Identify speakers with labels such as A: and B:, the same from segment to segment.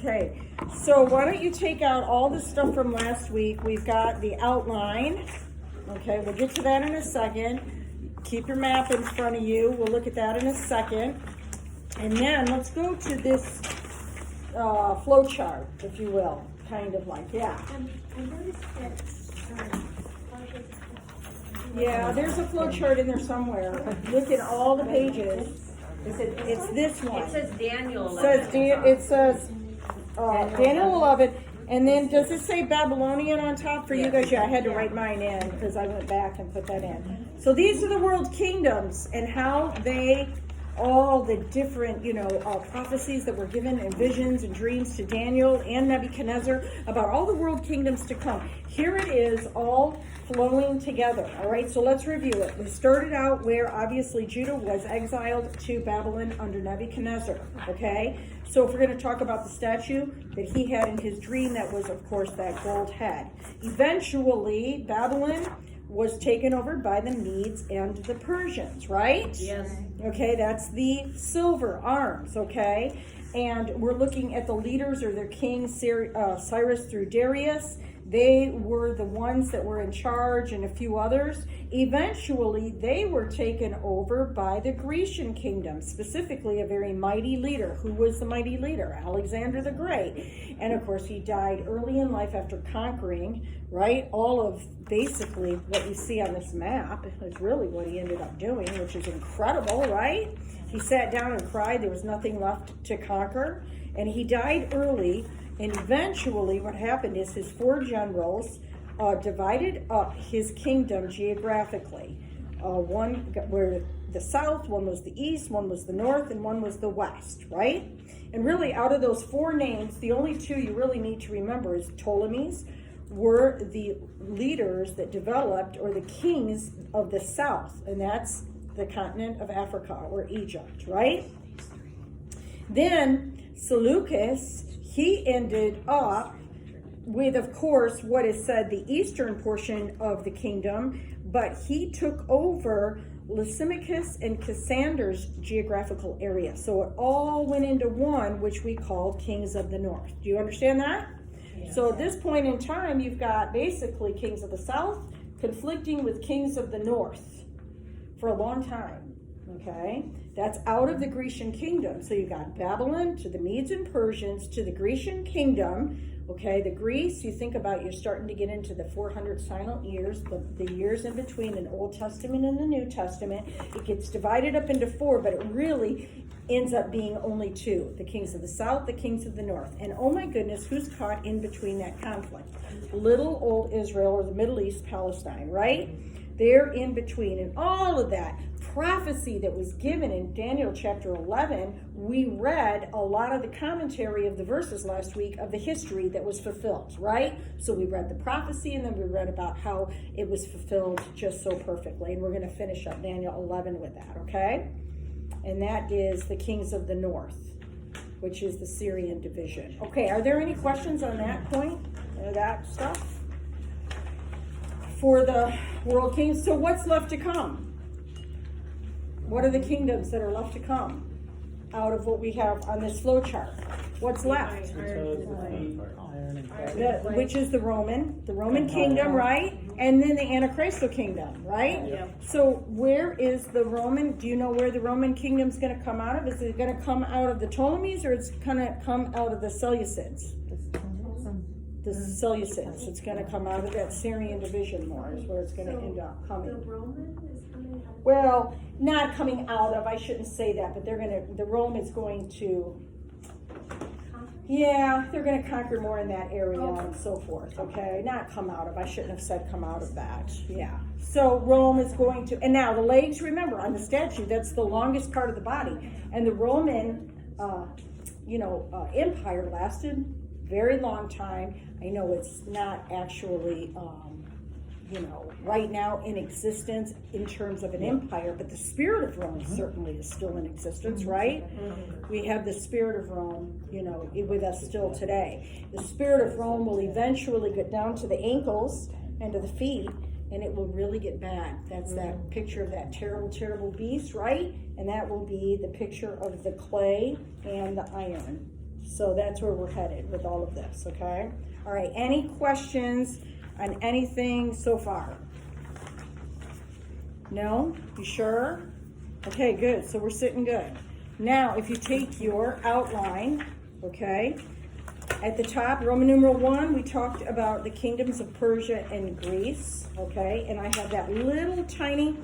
A: Okay, so why don't you take out all the stuff from last week? We've got the outline. Okay, we'll get to that in a second. Keep your map in front of you. We'll look at that in a second. And then let's go to this flow chart, if you will. Kind of like, yeah.
B: I noticed that.
A: Yeah, there's a flow chart in there somewhere. Look at all the pages. It's this one.
C: It says Daniel 11.
A: It says Daniel 11. And then does it say Babylonian on top for you guys? Yeah, I had to write mine in because I went back and put that in. So these are the world kingdoms and how they, all the different, prophecies that were given and visions and dreams to Daniel and Nebuchadnezzar about all the world kingdoms to come. Here it is all flowing together. All right, so let's review it. We started out where obviously Judah was exiled to Babylon under Nebuchadnezzar. Okay, so if we're going to talk about the statue that he had in his dream, that was, of course, that gold head. Eventually, Babylon was taken over by the Medes and the Persians, right?
C: Yes.
A: Okay, that's the silver arms, okay? And we're looking at the leaders or their king, Cyrus through Darius. They were the ones that were in charge and a few others. Eventually, they were taken over by the Grecian kingdom, specifically a very mighty leader. Who was the mighty leader? Alexander the Great. And of course, he died early in life after conquering, right? All of basically what you see on this map is really what he ended up doing, which is incredible, right? He sat down and cried. There was nothing left to conquer. And he died early. And eventually what happened is his 4 generals divided up his kingdom geographically. One were the south, one was the east, one was the north, and one was the west, right? And really out of those 4 names, the only 2 you really need to remember is Ptolemies were the leaders that developed, or the kings of the south, and that's the continent of Africa or Egypt, right? Then Seleucus, he ended up with, of course, what is said the eastern portion of the kingdom, but he took over Lysimachus and Cassander's geographical area. So it all went into one, which we call kings of the north. Do you understand that? Yes. So at this point in time, you've got basically kings of the south conflicting with kings of the north for a long time. Okay, that's out of the Grecian kingdom. So you got Babylon to the Medes and Persians to the Grecian kingdom. Okay, the Greece, you think about, you're starting to get into the 400 silent years, the years in between the Old Testament and the New Testament. It gets divided up into 4, but it really ends up being only 2. The kings of the south, the kings of the north. And oh my goodness, who's caught in between that conflict? Little old Israel, or the Middle East, Palestine, right? They're in between. And all of that prophecy that was given in Daniel chapter 11, we read a lot of the commentary of the verses last week of the history that was fulfilled, right? So we read the prophecy, and then we read about how it was fulfilled just so perfectly. And we're going to finish up Daniel 11 with that, okay? And that is the kings of the north, which is the Syrian division. Okay, are there any questions on that point, that stuff? For the world kings, so what's left to come? What are the kingdoms that are left to come out of what we have on this flow chart? What's left? Which is the Roman kingdom, right? And then the Antichristo kingdom, right?
C: Yeah.
A: So where is the Roman, do you know where the Roman kingdom's going to come out of? Is it going to come out of the Ptolemies, or it's going to come out of the Seleucids? The Seleucids. It's going to come out of that Syrian division more is where it's going to end up coming.
B: The Roman is coming out.
A: Well, not coming out of, I shouldn't say that, but the Rome is going to, they're going to conquer more in that area and so forth, okay? Not come out of, I shouldn't have said come out of that, yeah. So Rome is going to, and now the legs, remember, on the statue, that's the longest part of the body. And the Roman, empire lasted very long time. I know it's not actually, right now in existence in terms of an empire, but the spirit of Rome certainly is still in existence, right? We have the spirit of Rome, with us still today. The spirit of Rome will eventually get down to the ankles and to the feet, and it will really get bad. That's that picture of that terrible, terrible beast, right? And that will be the picture of the clay and the iron. So that's where we're headed with all of this, okay? All right, any questions on anything so far? No? You sure? Okay, good. So we're sitting good. Now, if you take your outline, okay, at the top, Roman numeral 1, we talked about the kingdoms of Persia and Greece, okay? And I have that little tiny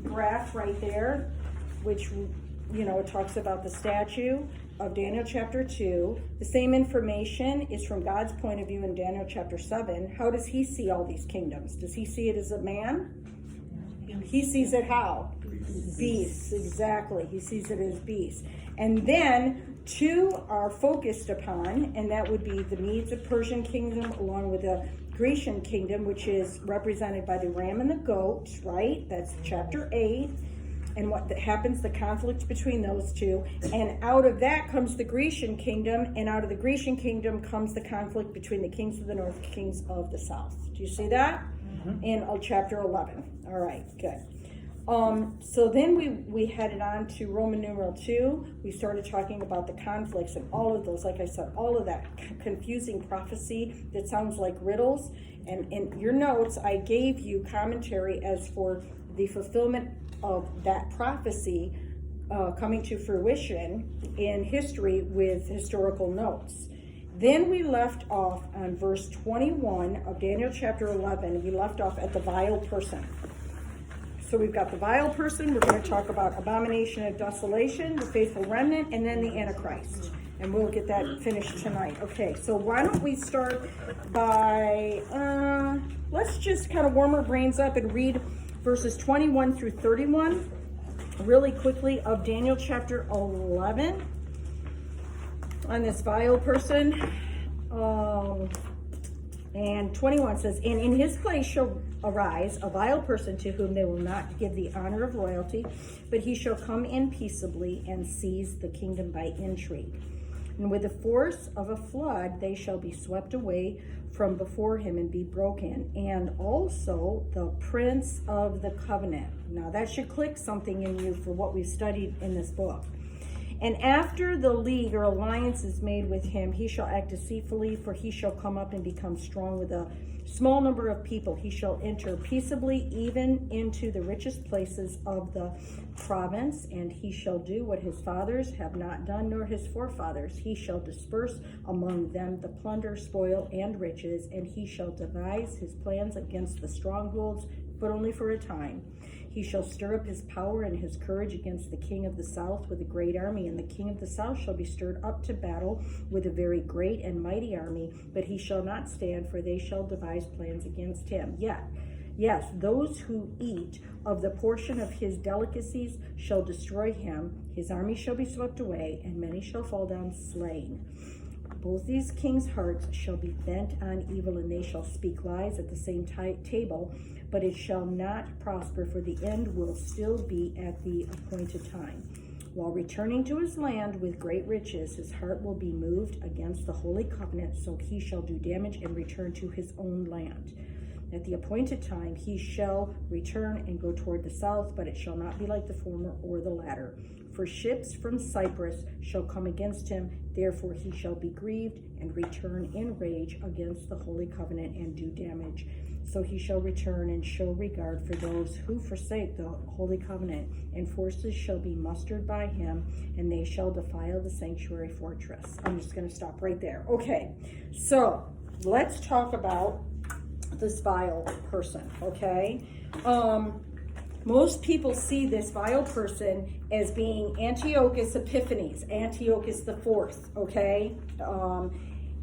A: graph right there, which, you know, it talks about the statue of Daniel chapter 2. The same information is from God's point of view in Daniel chapter 7. How does he see all these kingdoms? Does he see it as a man? He sees it how? Beasts, exactly. He sees it as beasts. And then 2 are focused upon, and that would be the Medes of Persian kingdom along with the Grecian kingdom, which is represented by the ram and the goat, right? That's chapter 8. And what happens, the conflict between those 2. And out of that comes the Grecian kingdom, and out of the Grecian kingdom comes the conflict between the kings of the north, kings of the south. Do you see that? In chapter 11. All right, good. So then we headed on to Roman numeral 2. We started talking about the conflicts and all of those, like I said, all of that confusing prophecy that sounds like riddles. And in your notes, I gave you commentary as for the fulfillment of that prophecy coming to fruition in history with historical notes. Then we left off on verse 21 of Daniel chapter 11. We left off at the vile person. So we've got the vile person. We're going to talk about abomination of desolation, the faithful remnant, and then the Antichrist. And we'll get that finished tonight. Okay, so why don't we start by, let's just kind of warm our brains up and read verses 21 through 31 really quickly of Daniel chapter 11. On this vile person, and 21 says, and in his place shall arise a vile person to whom they will not give the honor of royalty, but he shall come in peaceably and seize the kingdom by intrigue. And with the force of a flood they shall be swept away from before him and be broken, and also the prince of the covenant. Now that should click something in you for what we've studied in this book. And after the league or alliance is made with him, he shall act deceitfully, for he shall come up and become strong with a small number of people. He shall enter peaceably even into the richest places of the province, and he shall do what his fathers have not done, nor his forefathers. He shall disperse among them the plunder, spoil, and riches, and he shall devise his plans against the strongholds, but only for a time. He shall stir up his power and his courage against the king of the south with a great army, and the king of the south shall be stirred up to battle with a very great and mighty army, but he shall not stand, for they shall devise plans against him. Yet, yes, those who eat of the portion of his delicacies shall destroy him. His army shall be swept away, and many shall fall down slain. Both these kings' hearts shall be bent on evil, and they shall speak lies at the same table, but it shall not prosper, for the end will still be at the appointed time. While returning to his land with great riches, his heart will be moved against the holy covenant, so he shall do damage and return to his own land. At the appointed time he shall return and go toward the south, but it shall not be like the former or the latter. For ships from Cyprus shall come against him, therefore he shall be grieved and return in rage against the holy covenant and do damage. So he shall return and show regard for those who forsake the holy covenant, and forces shall be mustered by him, and they shall defile the sanctuary fortress. I'm just going to stop right there. Okay, so let's talk about this vile person, okay? Most people see this vile person as being Antiochus Epiphanes, Antiochus the Fourth, okay?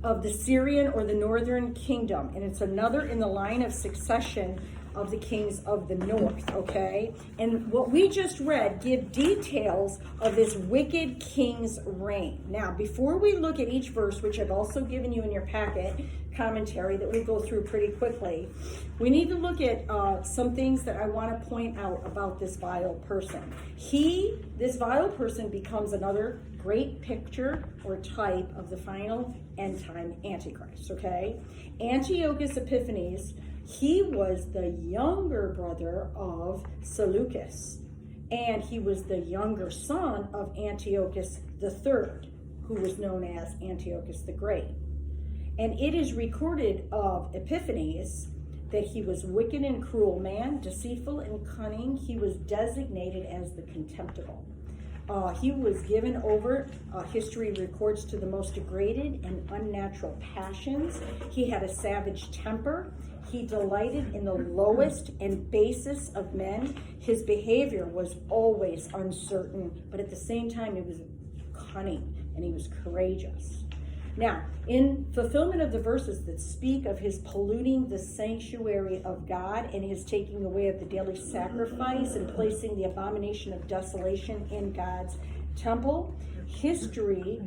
A: Of the Syrian or the northern kingdom, and it's another in the line of succession of the kings of the north, okay? And what we just read give details of this wicked king's reign. Now, before we look at each verse, which I've also given you in your packet, commentary that we go through pretty quickly, we need to look at some things that I want to point out about this vile person. This vile person becomes another great picture or type of the final end time Antichrist, okay? Antiochus Epiphanes, he was the younger brother of Seleucus, and he was the younger son of Antiochus III, who was known as Antiochus the Great. And it is recorded of Epiphanes that he was wicked and cruel man, deceitful and cunning. He was designated as the contemptible. He was given over, history records, to the most degraded and unnatural passions. He had a savage temper. He delighted in the lowest and basest of men. His behavior was always uncertain, but at the same time, it was cunning and he was courageous. Now, in fulfillment of the verses that speak of his polluting the sanctuary of God and his taking away of the daily sacrifice and placing the abomination of desolation in God's temple, history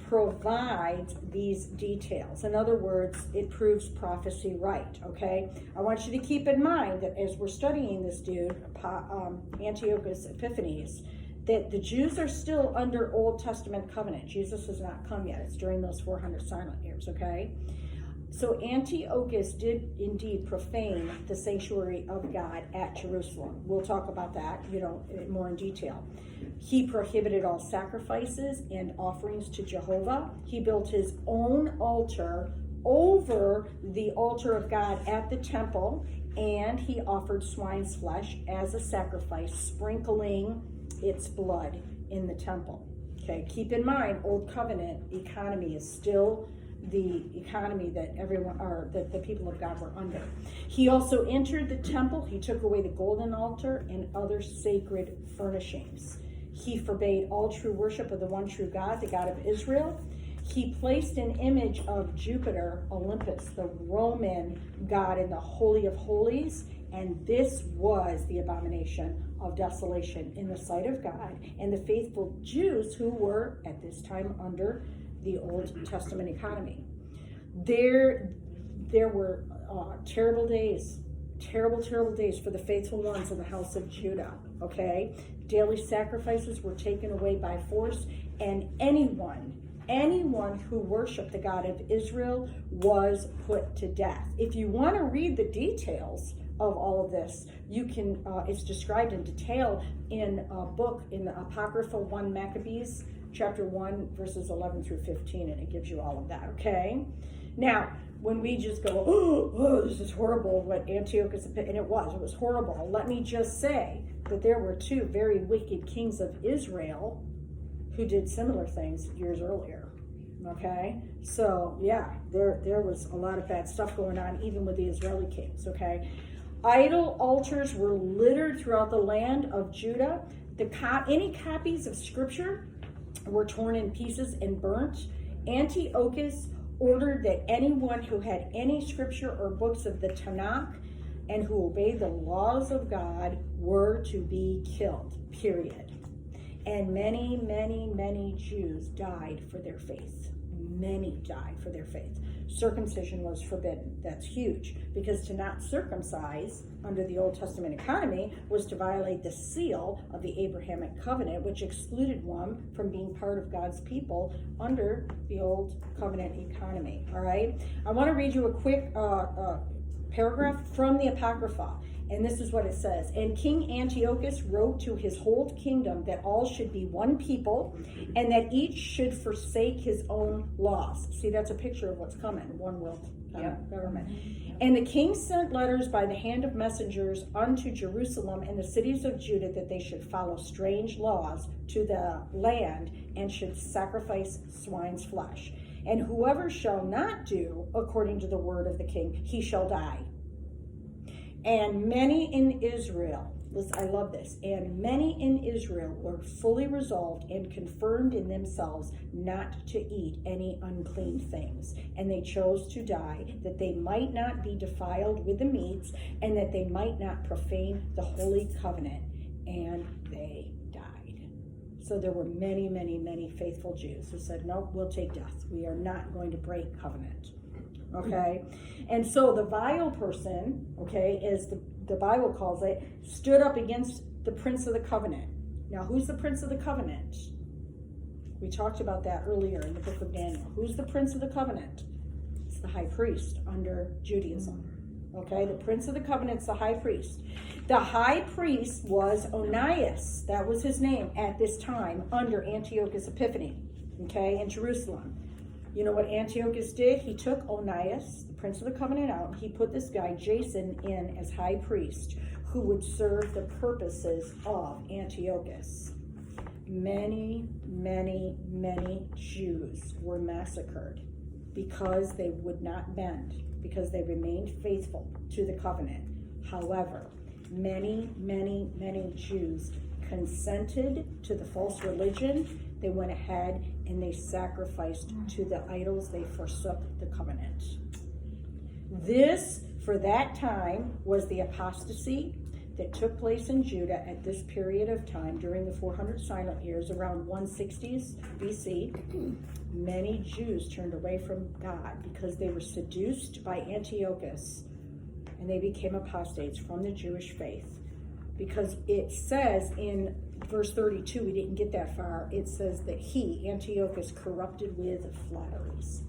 A: provides these details. In other words, it proves prophecy right, okay? I want you to keep in mind that as we're studying this dude, Antiochus Epiphanes, that the Jews are still under Old Testament covenant. Jesus has not come yet. It's during those 400 silent years, okay? So Antiochus did indeed profane the sanctuary of God at Jerusalem. We'll talk about that, more in detail. He prohibited all sacrifices and offerings to Jehovah. He built his own altar over the altar of God at the temple, and he offered swine's flesh as a sacrifice, sprinkling its blood in the temple. Okay, keep in mind, Old Covenant economy is still the economy that that the people of God were under. He also entered the temple. He took away the golden altar and other sacred furnishings. He forbade all true worship of the one true God, the God of Israel. He placed an image of Jupiter, Olympus, the Roman god, in the Holy of Holies, and this was the abomination of desolation in the sight of God and the faithful Jews who were at this time under the Old Testament economy. There were terrible days for the faithful ones in the house of Judah, okay? Daily sacrifices were taken away by force, and anyone who worshiped the God of Israel was put to death. If you want to read the details of all of this, you can, it's described in detail in a book, in the Apocrypha 1 Maccabees, chapter 1, verses 11 through 15, and it gives you all of that, okay? Now, when we just go, oh, this is horrible, what Antiochus, and it was horrible. Let me just say that there were two very wicked kings of Israel who did similar things years earlier, okay? So, yeah, there was a lot of bad stuff going on, even with the Israeli kings, okay? Idol altars were littered throughout the land of Judah. Any copies of Scripture were torn in pieces and burnt. Antiochus ordered that anyone who had any scripture or books of the Tanakh and who obeyed the laws of God were to be killed, period. And many, many, many Jews died for their faith. Many died for their faith. Circumcision was forbidden. That's huge, because to not circumcise under the Old Testament economy was to violate the seal of the Abrahamic covenant, which excluded one from being part of God's people under the Old Covenant economy. All right? I want to read you a quick paragraph from the Apocrypha. And this is what it says. And King Antiochus wrote to his whole kingdom that all should be one people and that each should forsake his own laws. See, that's a picture of what's coming, one world government. And the king sent letters by the hand of messengers unto Jerusalem and the cities of Judah that they should follow strange laws to the land and should sacrifice swine's flesh. And whoever shall not do according to the word of the king, he shall die. And many in Israel, I love this, and many in Israel were fully resolved and confirmed in themselves not to eat any unclean things. And they chose to die, that they might not be defiled with the meats, and that they might not profane the holy covenant. And they died. So there were many, many, many faithful Jews who said, no, we'll take death. We are not going to break covenant. Okay, and so the vile person, okay, as the Bible calls it, stood up against the prince of the covenant. Now, who's the prince of the covenant? We talked about that earlier in the book of Daniel. Who's the prince of the covenant? It's the high priest under Judaism. Okay, the prince of the covenant's the high priest. The high priest was Onias. That was his name at this time under Antiochus Epiphanes. okay, in Jerusalem. You know what Antiochus did? He took Onias, the prince of the covenant, out. He put this guy, Jason, in as high priest, who would serve the purposes of Antiochus. Many, many, many Jews were massacred because they would not bend, because they remained faithful to the covenant. However, many, many, many Jews consented to the false religion. They went ahead and they sacrificed to the idols. They forsook the covenant. This, for that time, was the apostasy that took place in Judah at this period of time during the 400 silent years, around 160s BC. Many Jews turned away from God because they were seduced by Antiochus, and they became apostates from the Jewish faith. Because it says in verse 32, we didn't get that far, it says that he, Antiochus, corrupted with flatteries.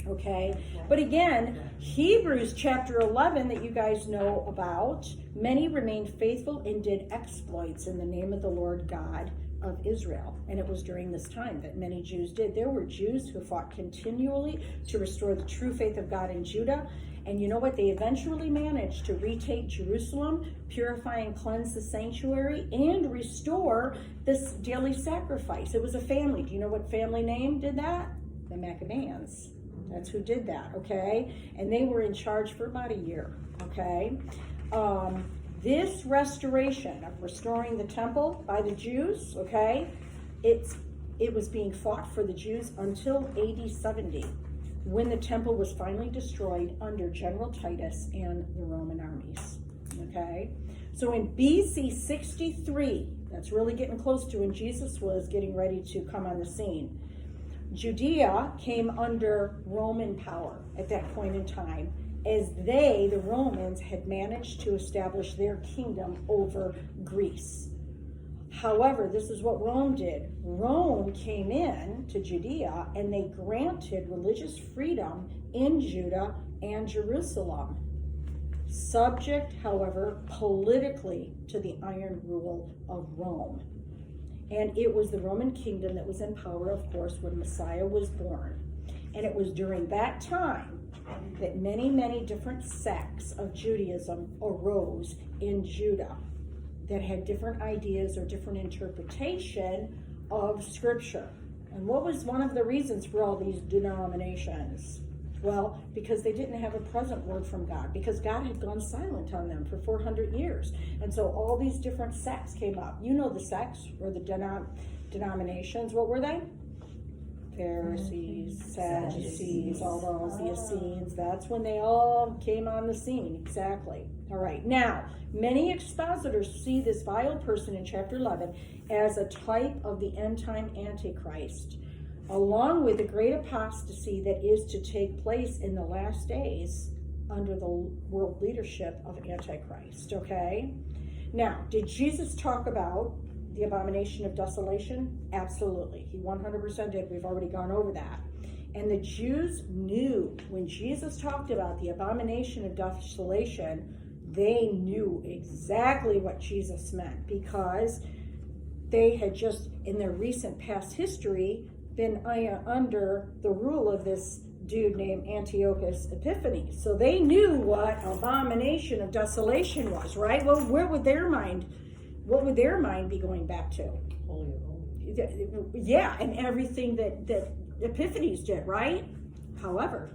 A: Okay? But again, Hebrews chapter 11 that you guys know about, many remained faithful and did exploits in the name of the Lord God of Israel. And it was during this time that many Jews did. There were Jews who fought continually to restore the true faith of God in Judah. And you know what? They eventually managed to retake Jerusalem, purify and cleanse the sanctuary, and restore this daily sacrifice. It was a family. Do you know what family name did that? The Maccabees. That's who did that, okay? And they were in charge for about a year, okay? This restoration of restoring the temple by the Jews, okay, it was being fought for the Jews until AD 70, when the temple was finally destroyed under General Titus and the Roman armies, okay? So in BC 63, that's really getting close to when Jesus was getting ready to come on the scene, Judea came under Roman power at that point in time, as they, the Romans, had managed to establish their kingdom over Greece. However, this is what Rome did. Rome came in to Judea and they granted religious freedom in Judah and Jerusalem, subject, however, politically to the iron rule of Rome. And it was the Roman kingdom that was in power, of course, when Messiah was born. And it was during that time that many, many different sects of Judaism arose in Judah that had different ideas or different interpretation of Scripture. And what was one of the reasons for all these denominations? Well, because they didn't have a present word from God, because God had gone silent on them for 400 years. And so all these different sects came up. You know the sects or the denominations. What were they? Pharisees, Sadducees, all those, the Essenes. That's when they all came on the scene. Exactly. All right. Now, many expositors see this vile person in chapter 11 as a type of the end-time Antichrist, along with the great apostasy that is to take place in the last days under the world leadership of Antichrist, okay? Now, did Jesus talk about the abomination of desolation? Absolutely. He 100% did. We've already gone over that. And the Jews knew when Jesus talked about the abomination of desolation, they knew exactly what Jesus meant, because they had just, in their recent past history, been under the rule of this dude named Antiochus Epiphanes. So they knew what abomination of desolation was, right? Well, what would their mind be going back to?
C: Holy of Holies.
A: Yeah, and everything that Epiphanes did, right? However,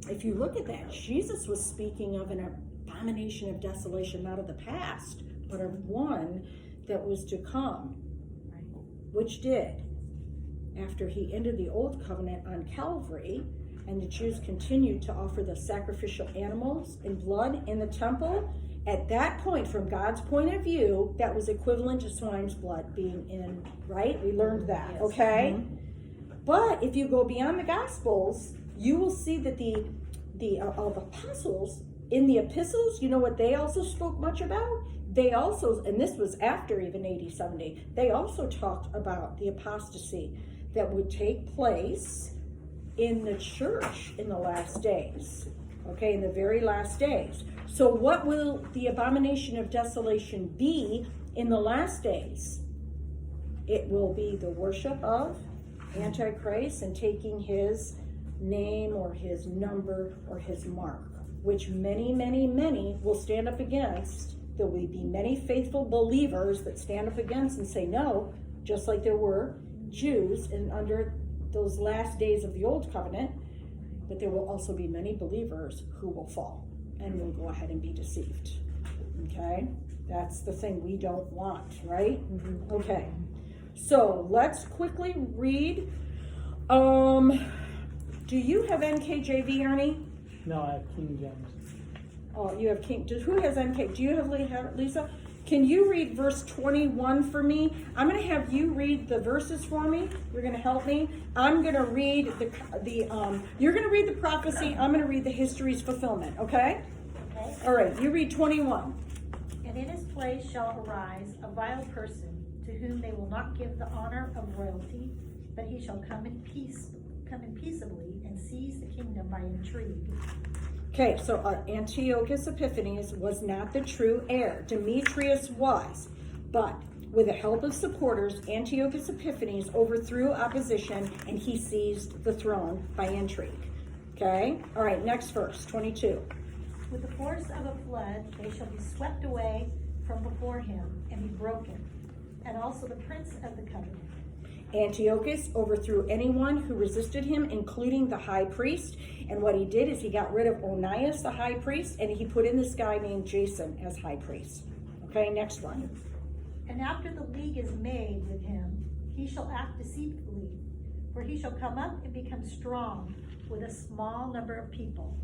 A: if you look at that, Jesus was speaking of an abomination of desolation, not of the past, but of one that was to come, which did. After he ended the old covenant on Calvary, and the Jews continued to offer the sacrificial animals and blood in the temple, at that point, from God's point of view, that was equivalent to swine's blood being in, right? We learned that,
C: yes.
A: okay?
C: Mm-hmm.
A: But if you go beyond the Gospels, you will see that the apostles in the epistles, you know what they also spoke much about? They also, and this was after even AD 70, they also talked about the apostasy that would take place in the church in the last days, okay, in the very last days. So what will the abomination of desolation be in the last days? It will be the worship of Antichrist and taking his name or his number or his mark, which many, many, many will stand up against. There will be many faithful believers that stand up against and say no, just like there were Jews and under those last days of the old covenant, but there will also be many believers who will fall and will go ahead and be deceived. Okay? That's the thing we don't want, right? Okay. So let's quickly read. Do you have NKJV, Ernie?
D: No, I have King James.
A: Oh, you have King. Who has NK? Do you have Lisa? Can you read verse 21 for me? I'm going to have you read the verses for me. You're going to help me. I'm going to read you're going to read the prophecy. I'm going to read the history's fulfillment, okay?
E: Okay.
A: All right, you read 21.
E: And in his place shall arise a vile person, to whom they will not give the honor of royalty, but he shall come in peaceably, and seize the kingdom by intrigue.
A: Okay, so Antiochus Epiphanes was not the true heir. Demetrius was. But with the help of supporters, Antiochus Epiphanes overthrew opposition and he seized the throne by intrigue. Okay? All right, next verse, 22.
E: With the force of a flood they shall be swept away from before him and be broken, and also the prince of the covenant.
A: Antiochus overthrew anyone who resisted him, including the high priest. And what he did is he got rid of Onias, the high priest, and he put in this guy named Jason as high priest. Okay, next one.
E: And after the league is made with him, he shall act deceitfully, for he shall come up and become strong with a small number of people.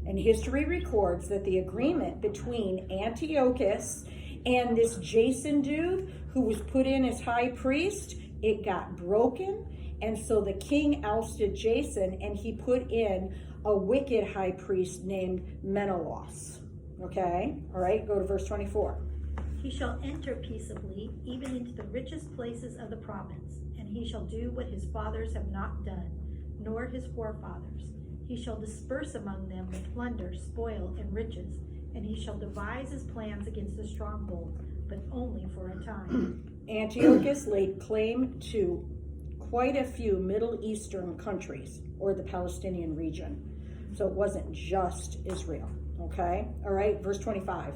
A: And history records that the agreement between Antiochus and this Jason dude who was put in as high priest, it got broken. And so the king ousted Jason and he put in a wicked high priest named Menelaus. Okay? All right, go to verse 24.
E: He shall enter peaceably, even into the richest places of the province, and he shall do what his fathers have not done, nor his forefathers. He shall disperse among them with plunder, spoil, and riches, and he shall devise his plans against the stronghold, but only for a time.
A: Antiochus laid claim to quite a few Middle Eastern countries, or the Palestinian region. So it wasn't just Israel. Okay? All right, verse 25.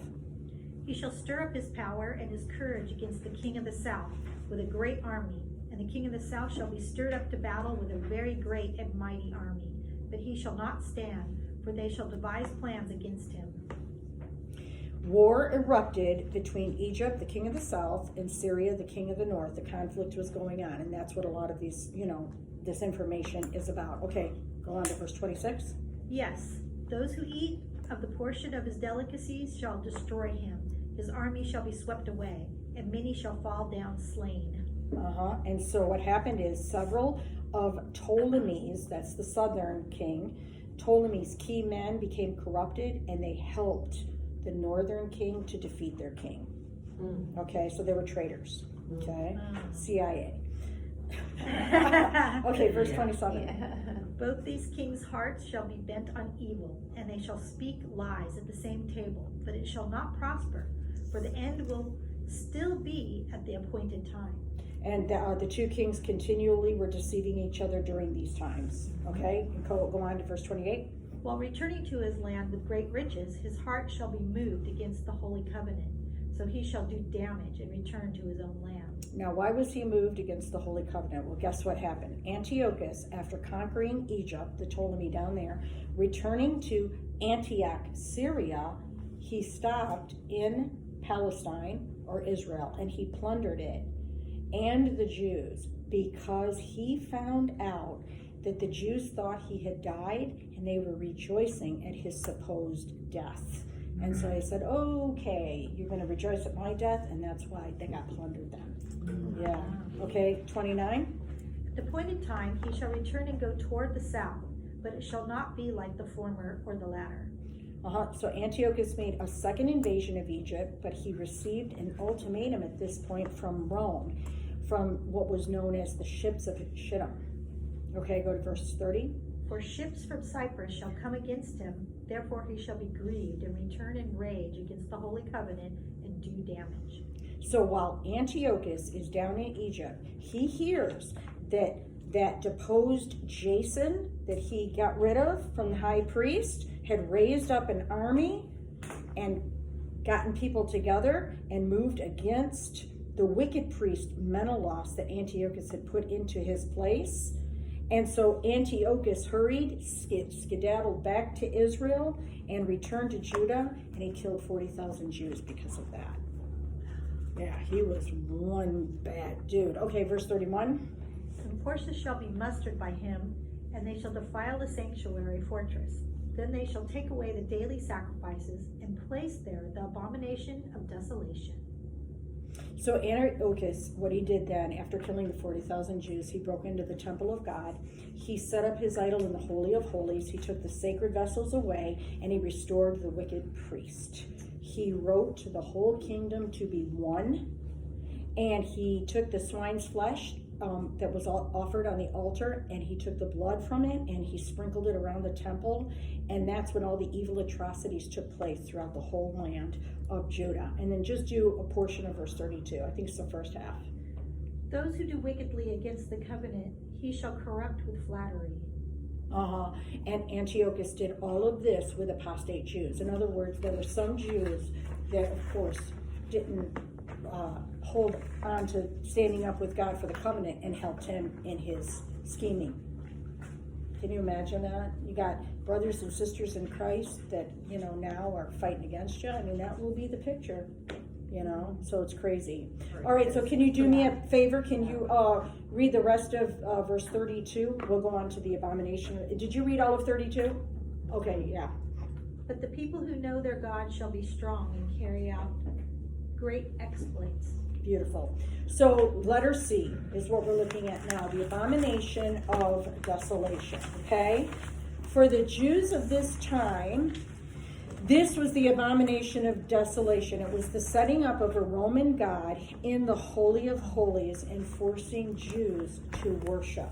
E: He shall stir up his power and his courage against the king of the south with a great army, and the king of the south shall be stirred up to battle with a very great and mighty army. But he shall not stand, for they shall devise plans against him.
A: War erupted between Egypt, the king of the south, and Syria, the king of the north. The conflict was going on, and that's what a lot of these, this information is about. Okay, go on to verse 26.
E: Yes, those who eat of the portion of his delicacies shall destroy him. His army shall be swept away, and many shall fall down slain.
A: And so what happened is several of Ptolemy's, that's the southern king, Ptolemy's key men became corrupted, and they helped the northern king to defeat their king. Okay, so they were traitors. Okay, CIA. Okay, verse 27.
E: Both these kings' hearts shall be bent on evil, and they shall speak lies at the same table, but it shall not prosper, for the end will still be at the appointed time.
A: And the two kings continually were deceiving each other during these times. Okay, go on to verse 28.
E: While returning to his land with great riches, his heart shall be moved against the holy covenant, so he shall do damage and return to his own land.
A: Now, why was he moved against the holy covenant? Well, guess what happened? Antiochus, after conquering Egypt, the Ptolemy down there, returning to Antioch, Syria, he stopped in Palestine or Israel, and he plundered it and the Jews, because he found out that the Jews thought he had died and they were rejoicing at his supposed death. And so he said, okay, you're going to rejoice at my death, and that's why they got plundered then. Yeah. Okay, 29.
E: At the appointed time he shall return and go toward the south, but it shall not be like the former or the latter.
A: So Antiochus made a second invasion of Egypt, but he received an ultimatum at this point from Rome, from what was known as the ships of Shittim. Okay, go to verse 30.
E: For ships from Cyprus shall come against him, therefore he shall be grieved and return in rage against the holy covenant and do damage.
A: So while Antiochus is down in Egypt, he hears that that deposed Jason, that he got rid of from the high priest, had raised up an army and gotten people together and moved against the wicked priest Menelaus that Antiochus had put into his place. And so Antiochus hurried, skedaddled back to Israel and returned to Judah, and he killed 40,000 Jews because of that. Yeah, he was one bad dude. Okay, verse 31.
E: And forces shall be mustered by him, and they shall defile the sanctuary fortress. Then they shall take away the daily sacrifices, and place there the abomination of desolation.
A: So Antiochus, what he did then, after killing the 40,000 Jews, he broke into the temple of God. He set up his idol in the Holy of Holies. He took the sacred vessels away, and he restored the wicked priest. He wrote to the whole kingdom to be one, and he took the swine's flesh that was offered on the altar, and he took the blood from it, and he sprinkled it around the temple, and that's when all the evil atrocities took place throughout the whole land of Judah. And then just do a portion of verse 32. I think it's the first half.
E: Those who do wickedly against the covenant, he shall corrupt with flattery.
A: And Antiochus did all of this with apostate Jews. In other words, there were some Jews that, of course, didn't hold on to standing up with God for the covenant and helped him in his scheming. Can you imagine that? You got brothers and sisters in Christ that, now are fighting against you. I mean, that will be the picture, so it's crazy. All right, so can you do me a favor? Can you read the rest of verse 32? We'll go on to the abomination. Did you read all of 32? Okay, yeah.
E: But the people who know their God shall be strong and carry out great exploits.
A: Beautiful. So letter C is what we're looking at now, the abomination of desolation, okay? For the Jews of this time, this was the abomination of desolation. It was the setting up of a Roman god in the Holy of Holies and forcing Jews to worship,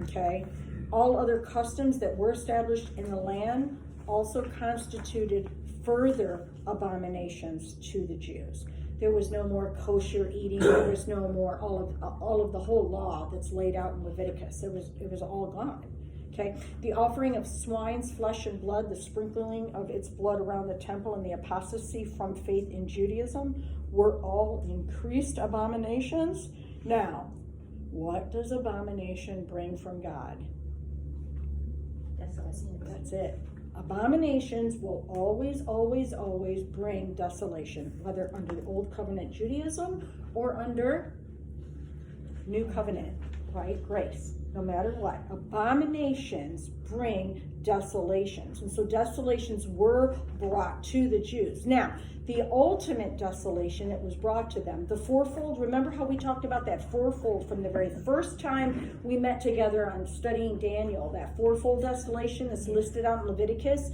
A: okay? All other customs that were established in the land also constituted further abominations to the Jews. There was no more kosher eating. There was no more all of the whole law that's laid out in Leviticus. It was all gone. Okay, the offering of swine's flesh and blood, the sprinkling of its blood around the temple, and the apostasy from faith in Judaism were all increased abominations. Now, what does abomination bring from God?
E: Desolation.
A: That's it. Abominations will always, always, always bring desolation, whether under the Old Covenant Judaism or under New Covenant, right? Grace. No matter what, abominations bring desolations. And so desolations were brought to the Jews. Now, the ultimate desolation that was brought to them, the fourfold, remember how we talked about that fourfold from the very first time we met together on studying Daniel, that fourfold desolation that's listed out in Leviticus,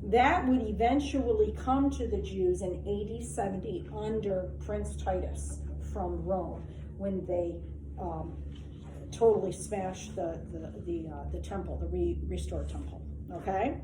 A: that would eventually come to the Jews in AD 70 under Prince Titus from Rome, when they totally smashed the temple, the restored temple. Okay?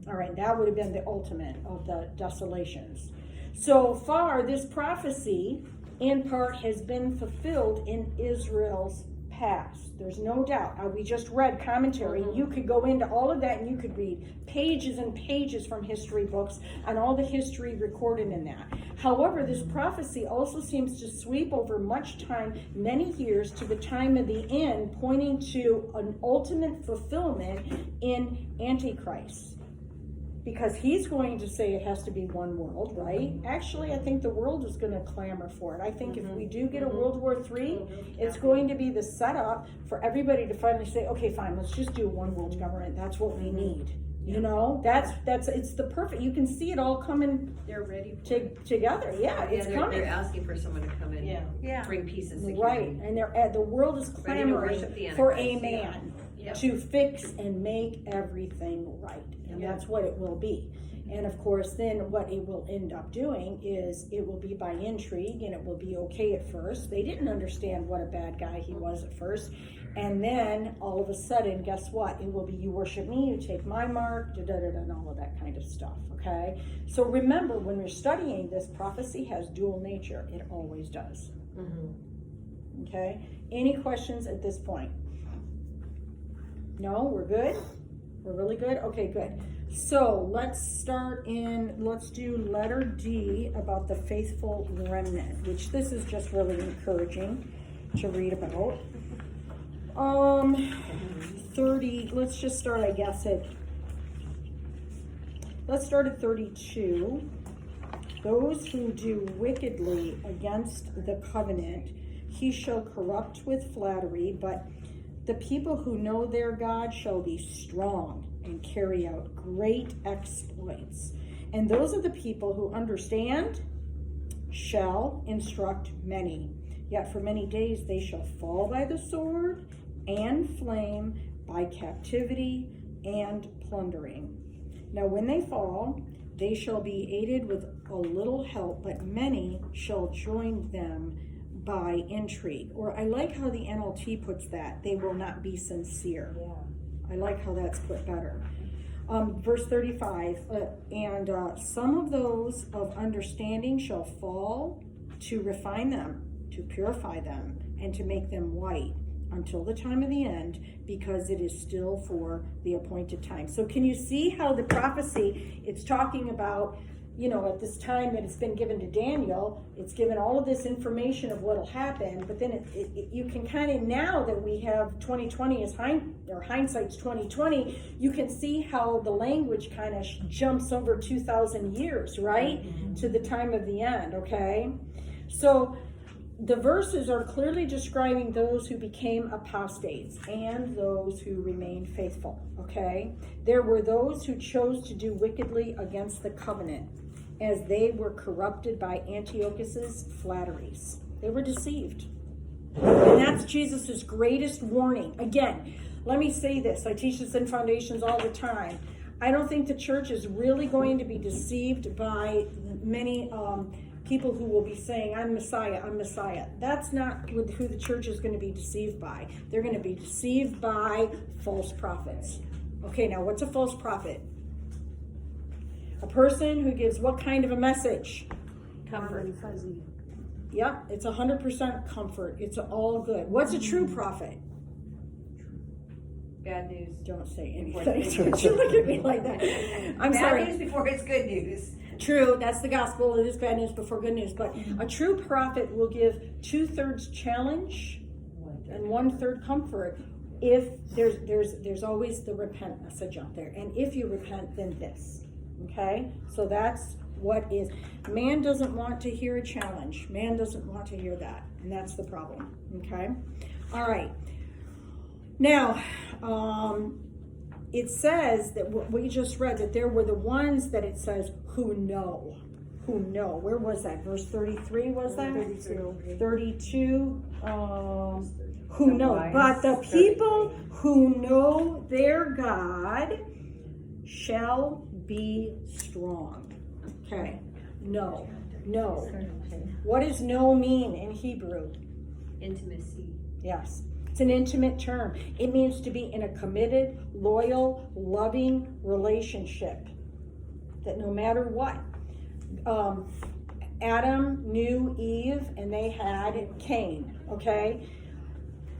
A: All right, that would have been the ultimate of the desolations. So far, this prophecy, in part, has been fulfilled in Israel's past. There's no doubt. We just read commentary, and you could go into all of that, and you could read pages and pages from history books on all the history recorded in that. However, this prophecy also seems to sweep over much time, many years, to the time of the end, pointing to an ultimate fulfillment in Antichrist. Because he's going to say it has to be one world, right? Actually, I think the world is going to clamor for it. I think if we do get a World War III, it's going to be the setup for everybody to finally say, okay, fine, let's just do a one world government. That's what we need. You know, it's the perfect, you can see it all coming
C: They're ready.
A: together. Yeah, it's coming.
C: They're asking for someone to come in and bring peace and security.
A: Right, and the world is
C: Ready to
A: clamoring
C: worship the
A: for a
C: Antichrist,
A: man
C: Yeah.
A: to fix and make everything right. And that's what it will be. And of course, then what it will end up doing is it will be by intrigue, and it will be okay at first. They didn't understand what a bad guy he was at first. And then all of a sudden, guess what? It will be, you worship me, you take my mark, and all of that kind of stuff, okay? So remember, when you're studying this, prophecy has dual nature. It always does. Okay? Any questions at this point? No, we're good? We're really good? Okay, good. So let's do letter D about the faithful remnant, which this is just really encouraging to read about. 30, let's just start, I guess, let's start at 32. Those who do wickedly against the covenant, he shall corrupt with flattery, but the people who know their God shall be strong and carry out great exploits. And those are the people who understand shall instruct many. Yet for many days they shall fall by the sword and flame, by captivity and plundering. Now when they fall, they shall be aided with a little help, but many shall join them by intrigue. Or I like how the NLT puts that, they will not be sincere.
F: Yeah.
A: I like how that's put better. Verse 35, and some of those of understanding shall fall to refine them, to purify them, and to make them white until the time of the end, because it is still for the appointed time. So can you see how the prophecy, it's talking about, at this time that it's been given to Daniel, it's given all of this information of what'll happen, but then you can kind of, now that we have 2020 as hindsight's 2020, you can see how the language kind of jumps over 2,000 years, right? Mm-hmm. To the time of the end, okay? So the verses are clearly describing those who became apostates and those who remained faithful, okay? There were those who chose to do wickedly against the covenant, as they were corrupted by Antiochus's flatteries. They were deceived. And that's Jesus's greatest warning. Again, let me say this. I teach this in Foundations all the time. I don't think the church is really going to be deceived by many people who will be saying, I'm Messiah, I'm Messiah. That's not who the church is going to be deceived by. They're going to be deceived by false prophets. Okay, now what's a false prophet? A person who gives what kind of a message?
C: Comfort.
F: Fuzzy.
A: Yep, it's 100% comfort. It's all good. What's a true prophet?
C: Bad news.
A: Don't say anything. Don't you look at me like that. I'm sorry.
C: Bad news before it's good news.
A: True, that's the gospel. It is bad news before good news. But a true prophet will give 2/3 challenge and 1/3 comfort. If there's always the repent message out there, and if you repent, then this. Okay, so that's what is. Man doesn't want to hear a challenge. Man doesn't want to hear that, and that's the problem. Okay, all right. Now, it says that what we just read, that there were the ones that it says who know. Where was that? Verse 33 was that? 32. Who know. But the people who know their God shall be strong. Okay. No. What does no mean in Hebrew?
C: Intimacy.
A: Yes. It's an intimate term. It means to be in a committed, loyal, loving relationship. That no matter what. Adam knew Eve and they had Cain. Okay?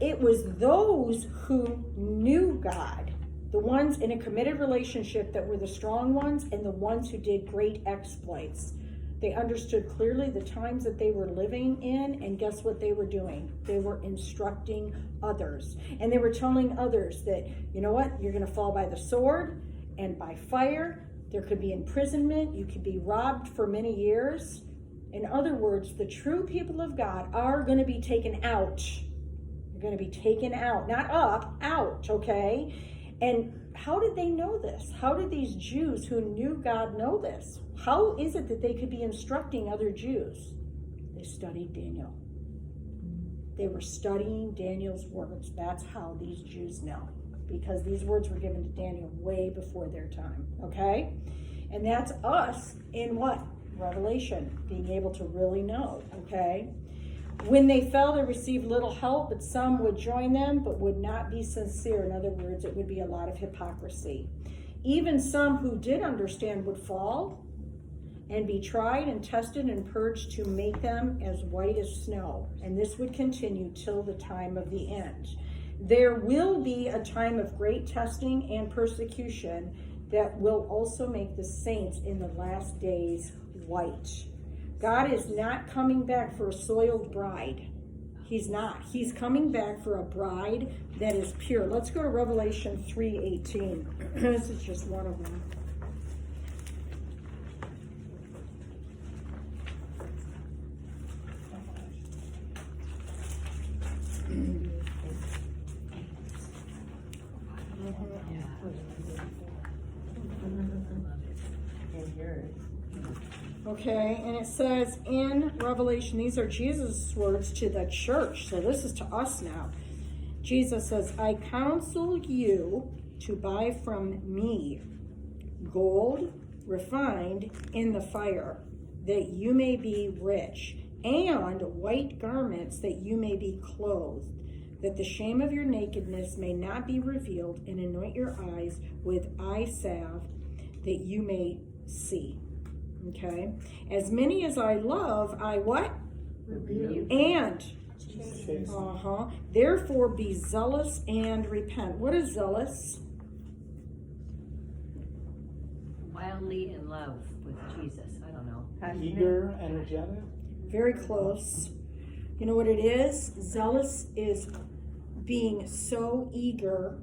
A: It was those who knew God, the ones in a committed relationship, that were the strong ones and the ones who did great exploits. They understood clearly the times that they were living in, and guess what they were doing? They were instructing others. And they were telling others that, you know what, you're going to fall by the sword and by fire. There could be imprisonment. You could be robbed for many years. In other words, the true people of God are going to be taken out. You're going to be taken out, not up, out, okay? And how did they know this? How did these Jews who knew God know this? How is it that they could be instructing other Jews? They studied Daniel. They were studying Daniel's words. That's how these Jews know, because these words were given to Daniel way before their time, okay? And that's us in what? Revelation, being able to really know, okay? When they fell, they received little help, but some would join them, but would not be sincere. In other words, it would be a lot of hypocrisy. Even some who did understand would fall and be tried and tested and purged to make them as white as snow. And this would continue till the time of the end. There will be a time of great testing and persecution that will also make the saints in the last days white. God is not coming back for a soiled bride. He's not. He's coming back for a bride that is pure. Let's go to Revelation 3:18. This is just one of them. Okay, and it says in Revelation, these are Jesus' words to the church, so this is to us now. Jesus says, I counsel you to buy from me gold refined in the fire, that you may be rich, and white garments that you may be clothed, that the shame of your nakedness may not be revealed, and anoint your eyes with eye salve, that you may see. Okay, as many as I love, I what?
C: Rebuke.
A: And
D: Chase.
A: therefore be zealous and repent. What is zealous?
C: Wildly in love with Jesus. I don't know.
D: Eager, energetic.
A: Very close. You know what it is? Zealous is being so eager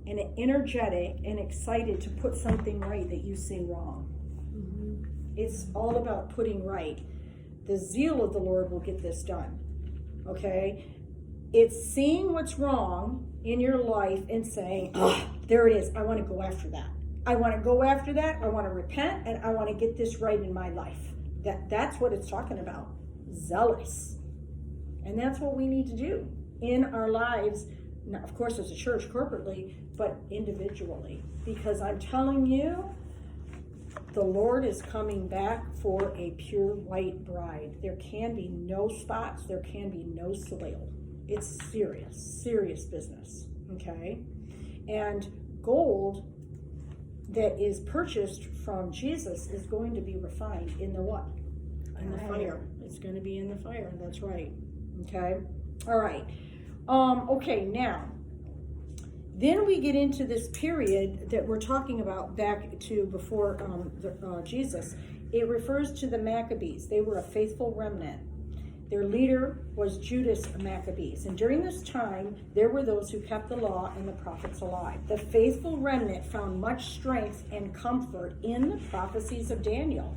A: and energetic and excited to put something right that you see wrong. It's all about putting right. The zeal of the Lord will get this done. Okay? It's seeing what's wrong in your life and saying, oh, there it is. I want to go after that. I want to go after that. I want to repent and I want to get this right in my life. That's what it's talking about. Zealous. And that's what we need to do in our lives. Now, of course, as a church corporately, but individually. Because I'm telling you, the Lord is coming back for a pure white bride. There can be no spots. There can be no soil. It's serious business. Okay? And gold that is purchased from Jesus is going to be refined in the what? In the fire. It's going to be in the fire. That's right. Okay? All right. Okay, now, then we get into this period that we're talking about back to before Jesus. It refers to the Maccabees. They were a faithful remnant. Their leader was Judas Maccabees. And during this time, there were those who kept the law and the prophets alive. The faithful remnant found much strength and comfort in the prophecies of Daniel.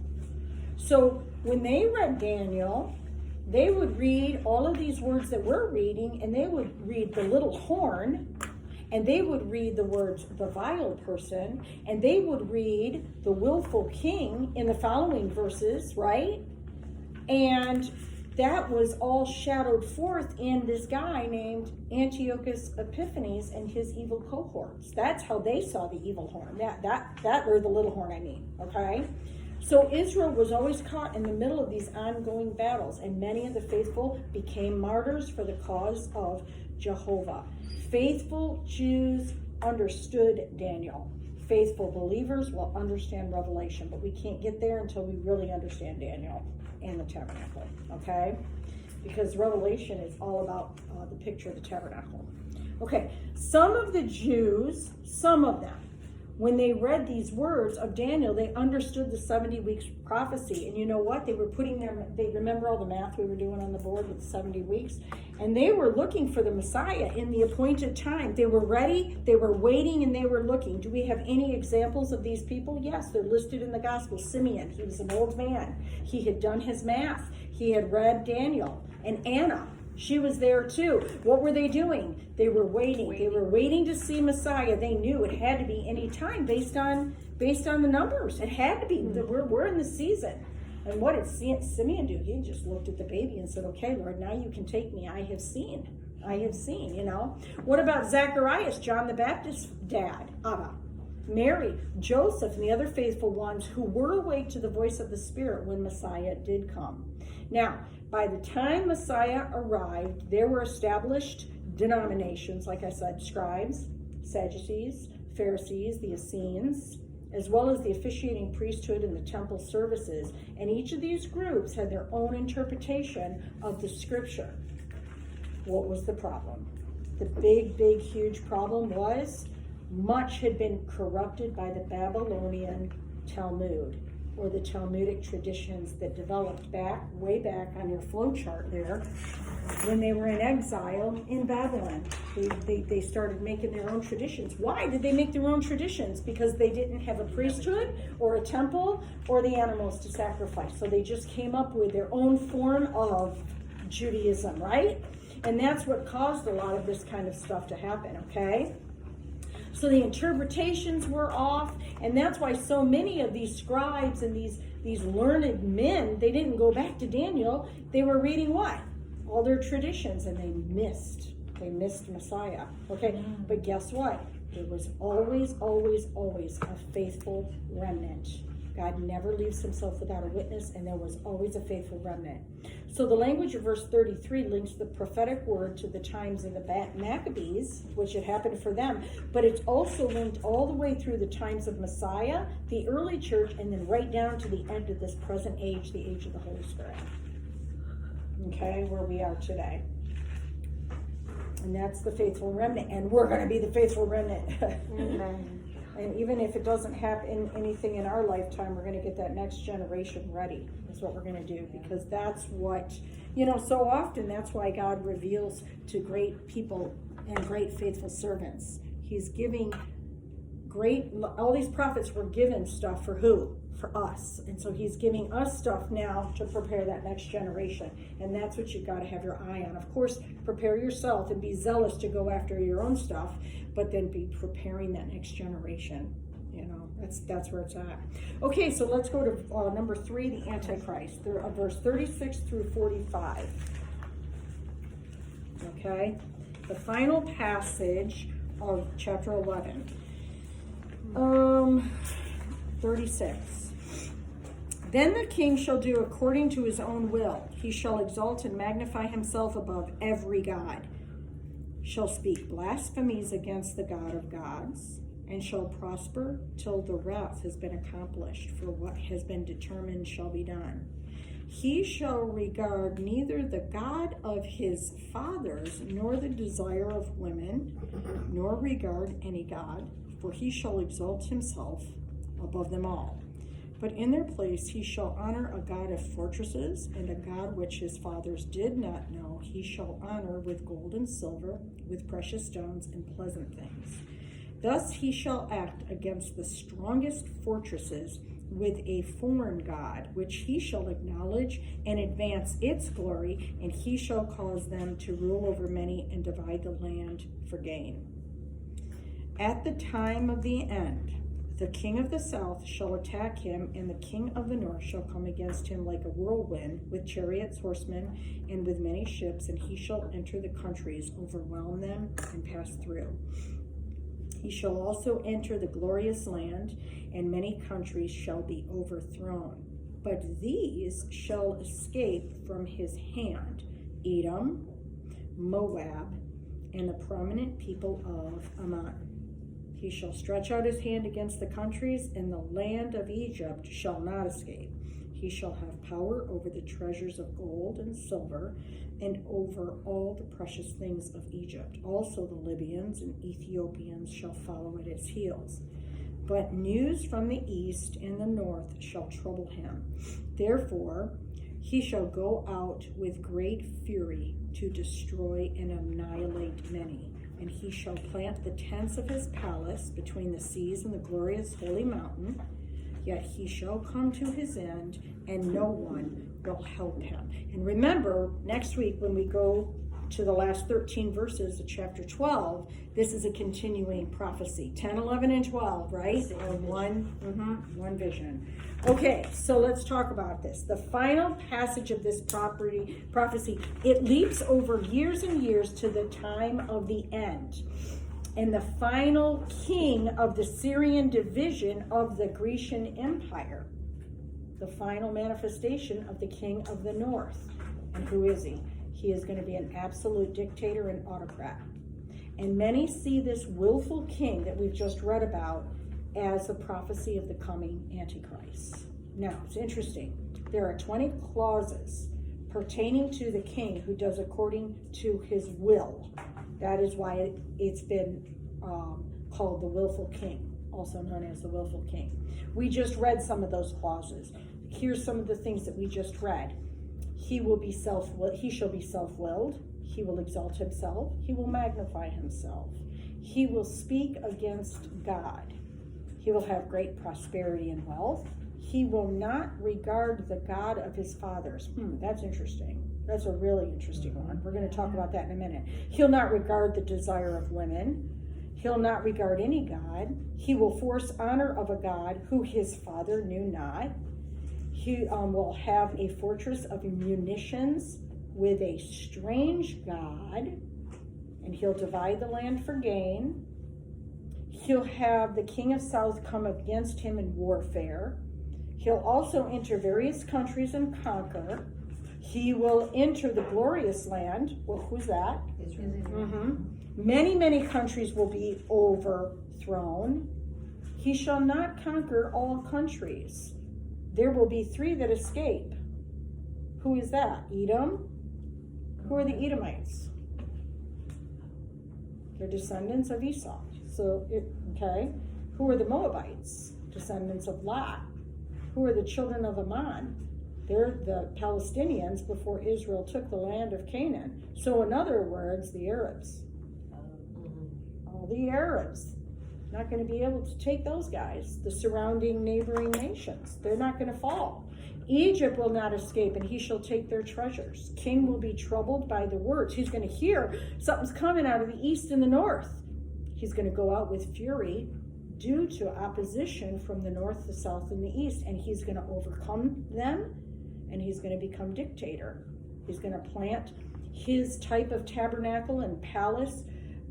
A: So when they read Daniel, they would read all of these words that we're reading, and they would read the little horn, and they would read the words the vile person, and they would read the willful king in the following verses, right? And that was all shadowed forth in this guy named Antiochus Epiphanes and his evil cohorts. That's how they saw the evil horn. That or the little horn, I mean, okay? So Israel was always caught in the middle of these ongoing battles, and many of the faithful became martyrs for the cause of Jehovah. Faithful Jews understood Daniel. Faithful believers will understand Revelation, but we can't get there until we really understand Daniel and the tabernacle, okay? Because Revelation is all about the picture of the tabernacle. Okay, some of the Jews, some of them, when they read these words of Daniel, they understood the 70 weeks prophecy. And you know what? They were they remember all the math we were doing on the board with the 70 weeks? And they were looking for the Messiah in the appointed time. They were ready, they were waiting, and they were looking. Do we have any examples of these people? Yes, they're listed in the gospel. Simeon, he was an old man. He had done his math. He had read Daniel. And Anna, she was there too. What were they doing? They were waiting. They were waiting to see Messiah. They knew it had to be any time based on the numbers. It had to be. We're in the season. And what did Simeon do? He just looked at the baby and said, okay, Lord, now you can take me. I have seen, you know. What about Zacharias, John the Baptist's dad, Abba? Mary, Joseph, and the other faithful ones who were awake to the voice of the Spirit when Messiah did come. Now, by the time Messiah arrived, there were established denominations, like I said, scribes, Sadducees, Pharisees, the Essenes, as well as the officiating priesthood and the temple services. And each of these groups had their own interpretation of the scripture. What was the problem? the big, huge problem was much had been corrupted by the Babylonian Talmud, or the Talmudic traditions that developed way back on your flow chart there, when they were in exile in Babylon. They started making their own traditions. Why did they make their own traditions? Because they didn't have a priesthood or a temple or the animals to sacrifice. So they just came up with their own form of Judaism, right? And that's what caused a lot of this kind of stuff to happen, okay? So the interpretations were off, and that's why so many of these scribes and these learned men, they didn't go back to Daniel. They were reading what? All their traditions, and they missed Messiah. Okay, but guess what? There was always a faithful remnant. God never leaves himself without a witness, and there was always a faithful remnant. So the language of verse 33 links the prophetic word to the times of the Maccabees, which had happened for them, but it's also linked all the way through the times of Messiah, the early church, and then right down to the end of this present age, the age of the Holy Spirit. Okay, where we are today. And that's the faithful remnant, and we're going to be the faithful remnant.
C: Amen.
A: And even if it doesn't happen anything in our lifetime, we're going to get that next generation ready. That's what we're going to do, because that's what, so often that's why God reveals to great people and great faithful servants. He's giving all these prophets were given stuff for who? For us. And so he's giving us stuff now to prepare that next generation. And that's what you've got to have your eye on. Of course, prepare yourself and be zealous to go after your own stuff, but then be preparing that next generation. That's where it's at. Okay, so let's go to number 3, the Antichrist. Verse 36 through 45. Okay, the final passage of chapter 11. 36. Then the king shall do according to his own will. He shall exalt and magnify himself above every god, shall speak blasphemies against the God of gods, and shall prosper till the wrath has been accomplished, for what has been determined shall be done. He shall regard neither the God of his fathers, nor the desire of women, nor regard any God, for he shall exalt himself above them all. But in their place he shall honor a God of fortresses, and a God which his fathers did not know he shall honor with gold and silver, with precious stones and pleasant things. Thus he shall act against the strongest fortresses with a foreign God, which he shall acknowledge and advance its glory, and he shall cause them to rule over many and divide the land for gain. At the time of the end, the king of the south shall attack him, and the king of the north shall come against him like a whirlwind, with chariots, horsemen, and with many ships, and he shall enter the countries, overwhelm them, and pass through. He shall also enter the glorious land, and many countries shall be overthrown. But these shall escape from his hand: Edom, Moab, and the prominent people of Ammon. He shall stretch out his hand against the countries, and the land of Egypt shall not escape. He shall have power over the treasures of gold and silver, and over all the precious things of Egypt. Also the Libyans and Ethiopians shall follow at his heels. But news from the east and the north shall trouble him. Therefore he shall go out with great fury to destroy and annihilate many. And he shall plant the tents of his palace between the seas and the glorious holy mountain. Yet he shall come to his end, and no one will help him. And remember, next week when we go to the last 13 verses of chapter 12, this is a continuing prophecy. 10, 11, and 12, right? Or one vision. Okay, so let's talk about this. The final passage of this prophecy, it leaps over years and years to the time of the end. And the final king of the Syrian division of the Grecian Empire. The final manifestation of the king of the north. And who is he? He is going to be an absolute dictator and autocrat. And many see this willful king that we've just read about as a prophecy of the coming Antichrist. Now, it's interesting. There are 20 clauses pertaining to the king who does according to his will. That is why it's been called the willful king, also known as the willful king. We just read some of those clauses. Here's some of the things that we just read. He shall be self-willed. He will exalt himself. He will magnify himself. He will speak against God. He will have great prosperity and wealth. He will not regard the God of his fathers. That's interesting. That's a really interesting one. We're going to talk about that in a minute. He'll not regard the desire of women. He'll not regard any God. He will force honor of a God who his father knew not. He will have a fortress of munitions with a strange God, and he'll divide the land for gain. He'll have the king of south come against him in warfare. He'll also enter various countries and conquer. He will enter the glorious land. Well, who's that?
C: Israel.
A: Many, many countries will be overthrown. He shall not conquer all countries. There will be 3 that escape. Who is that? Edom? Who are the Edomites? They're descendants of Esau. Okay. Who are the Moabites? Descendants of Lot. Who are the children of Ammon? They're the Palestinians before Israel took the land of Canaan. So in other words, the Arabs. All the Arabs. Not going to be able to take those guys. The surrounding neighboring nations. They're not going to fall. Egypt will not escape, and he shall take their treasures. King will be troubled by the words. He's going to hear something's coming out of the east and the north. He's going to go out with fury due to opposition from the north, the south, and the east, and he's going to overcome them, and he's going to become dictator. He's going to plant his type of tabernacle and palace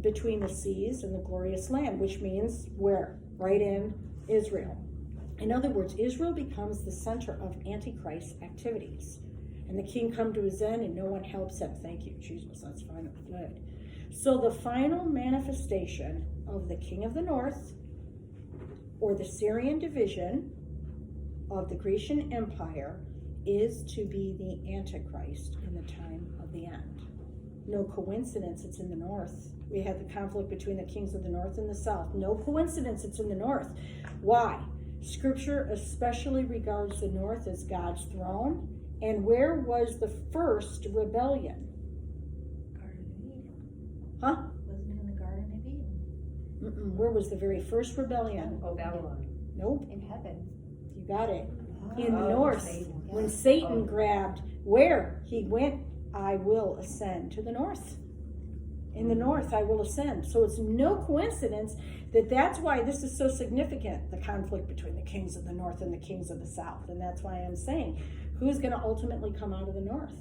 A: between the seas and the glorious land, which means where? Right in Israel. In other words, Israel becomes the center of Antichrist activities. And the king come to his end and no one helps him. Thank you, Jesus, that's finally good. So the final manifestation of the king of the north, or the Syrian division of the Grecian Empire, is to be the Antichrist in the time of the end. No coincidence it's in the north. We had the conflict between the kings of the north and the south. No coincidence it's in the north. Why? Scripture especially regards the north as God's throne. And where was the first rebellion?
E: Garden of Eden.
A: Huh?
E: Wasn't it in the Garden of Eden?
A: Where was the very first rebellion?
C: Oh, Babylon.
A: Nope.
E: In heaven.
A: You got it. In the
C: Oh,
A: north.
C: Satan.
A: When Satan
C: Oh.
A: grabbed where? He went, I will ascend to the north. In the north, I will ascend. So it's no coincidence that that's why this is so significant, the conflict between the kings of the north and the kings of the south. And that's why I'm saying, who's going to ultimately come out of the north?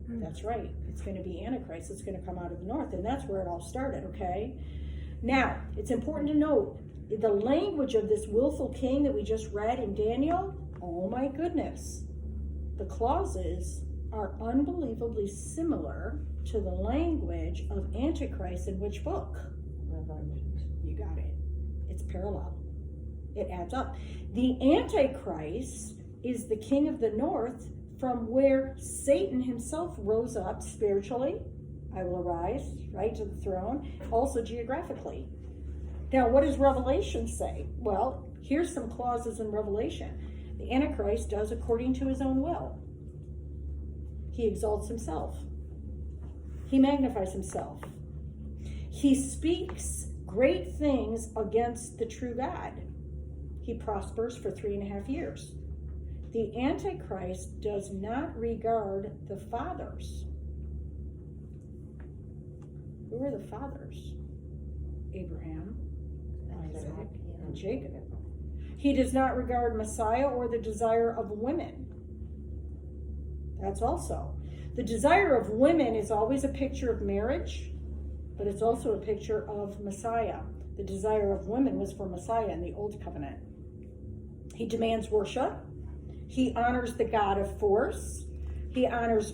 A: That's right. It's going to be Antichrist. It's going to come out of the north. And that's where it all started, okay? Now, it's important to note, the language of this willful king that we just read in Daniel, oh my goodness. The clauses are unbelievably similar to the language of Antichrist in which book? You got it. It's parallel. It adds up. The Antichrist is the king of the north from where Satan himself rose up spiritually. I will arise, right, to the throne, also geographically. Now, what does Revelation say? Well, here's some clauses in Revelation. The Antichrist does according to his own will. He exalts himself. He magnifies himself. He speaks great things against the true God. He prospers for 3.5 years. The Antichrist does not regard the fathers. Who are the fathers? Abraham, Isaac, and Jacob. He does not regard Messiah or the desire of women. That's also. The desire of women is always a picture of marriage, but it's also a picture of Messiah. The desire of women was for Messiah in the Old Covenant. He demands worship. He honors the God of force. He honors